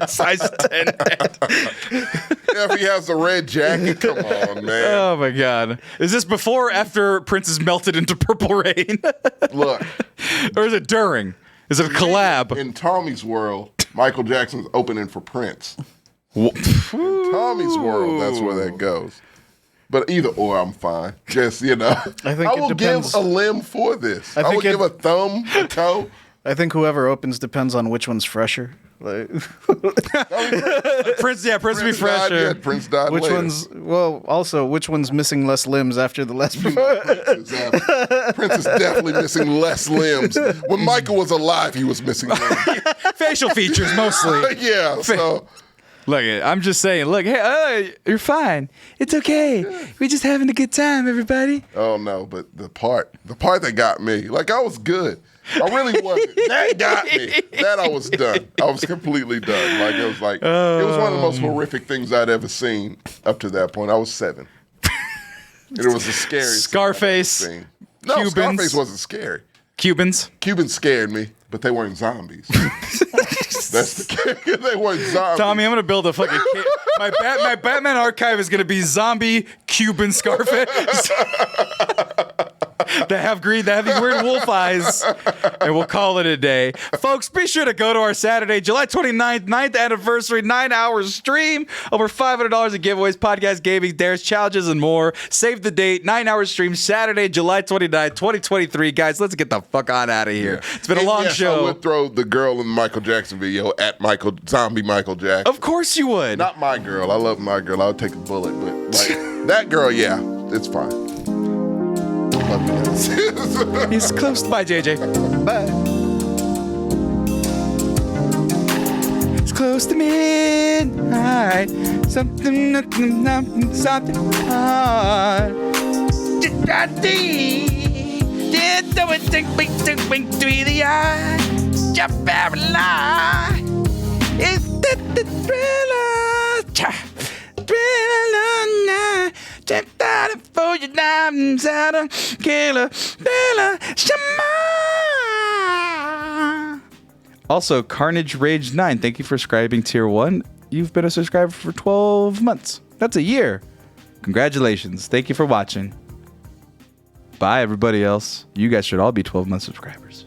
A: Size 10 hand.
B: Yeah, if he has a red jacket, come on, man.
A: Oh, my God. Is this before or after Prince is melted into purple rain?
B: Look.
A: Or is it during? Is it a collab?
B: In Tommy's world, Michael Jackson's opening for Prince. In Tommy's world, that's where that goes. But either or, I'm fine. Just, I
C: think
B: I
C: it
B: will
C: depends.
B: give a limb for this. I
C: think
B: will give a thumb, a toe.
C: I think whoever opens depends on which one's fresher. Like,
A: Prince will be
B: Died,
A: fresher.
B: yeah, Prince died
C: which
B: later.
C: which one's missing less limbs after the last performance?
B: Prince is definitely missing less limbs. When Michael was alive, he was missing limbs.
A: Facial features, mostly.
B: Yeah, so...
A: Look, I'm just saying, look, hey, you're fine. It's okay. We're just having a good time, everybody.
B: Oh, no, but the part that got me, like, I was good. I really wasn't. That got me. That I was done. I was completely done. Like, it was one of the most horrific things I'd ever seen up to that point. I was 7. And it was the scariest
A: Scarface,
B: thing. No,
A: Cubans.
B: Scarface wasn't scary.
A: Cubans
B: scared me, but they weren't zombies. That's the they weren't zombies.
A: Tommy, I'm gonna build a fucking my Batman archive is gonna be zombie Cuban Scarface. They have these weird wolf eyes, and we'll call it a day. Folks, be sure to go to our Saturday, July 29th, 9th anniversary, 9-hour stream. Over $500 in giveaways, podcast, gaming, dares, challenges, and more. Save the date, 9-hour stream, Saturday, July 29th, 2023. Guys, let's get the fuck on out of here. Yeah. It's been a long show.
B: I would throw the girl in the Michael Jackson video at Zombie Michael Jackson.
A: Of course you would.
B: Not my girl. I love my girl. I would take a bullet, but like that girl, yeah, it's fine. Love you guys.
A: He's close. Bye, JJ.
C: Bye.
A: It's close to midnight. Something hard. Between the eyes, your paralyzed. It's the thriller. Thriller night. Checked out for your diamonds out of killer. Shama. Also, Carnage Rage 9, thank you for subscribing tier 1. You've been a subscriber for 12 months. That's a year. Congratulations. Thank you for watching. Bye, everybody else. You guys should all be 12-month subscribers.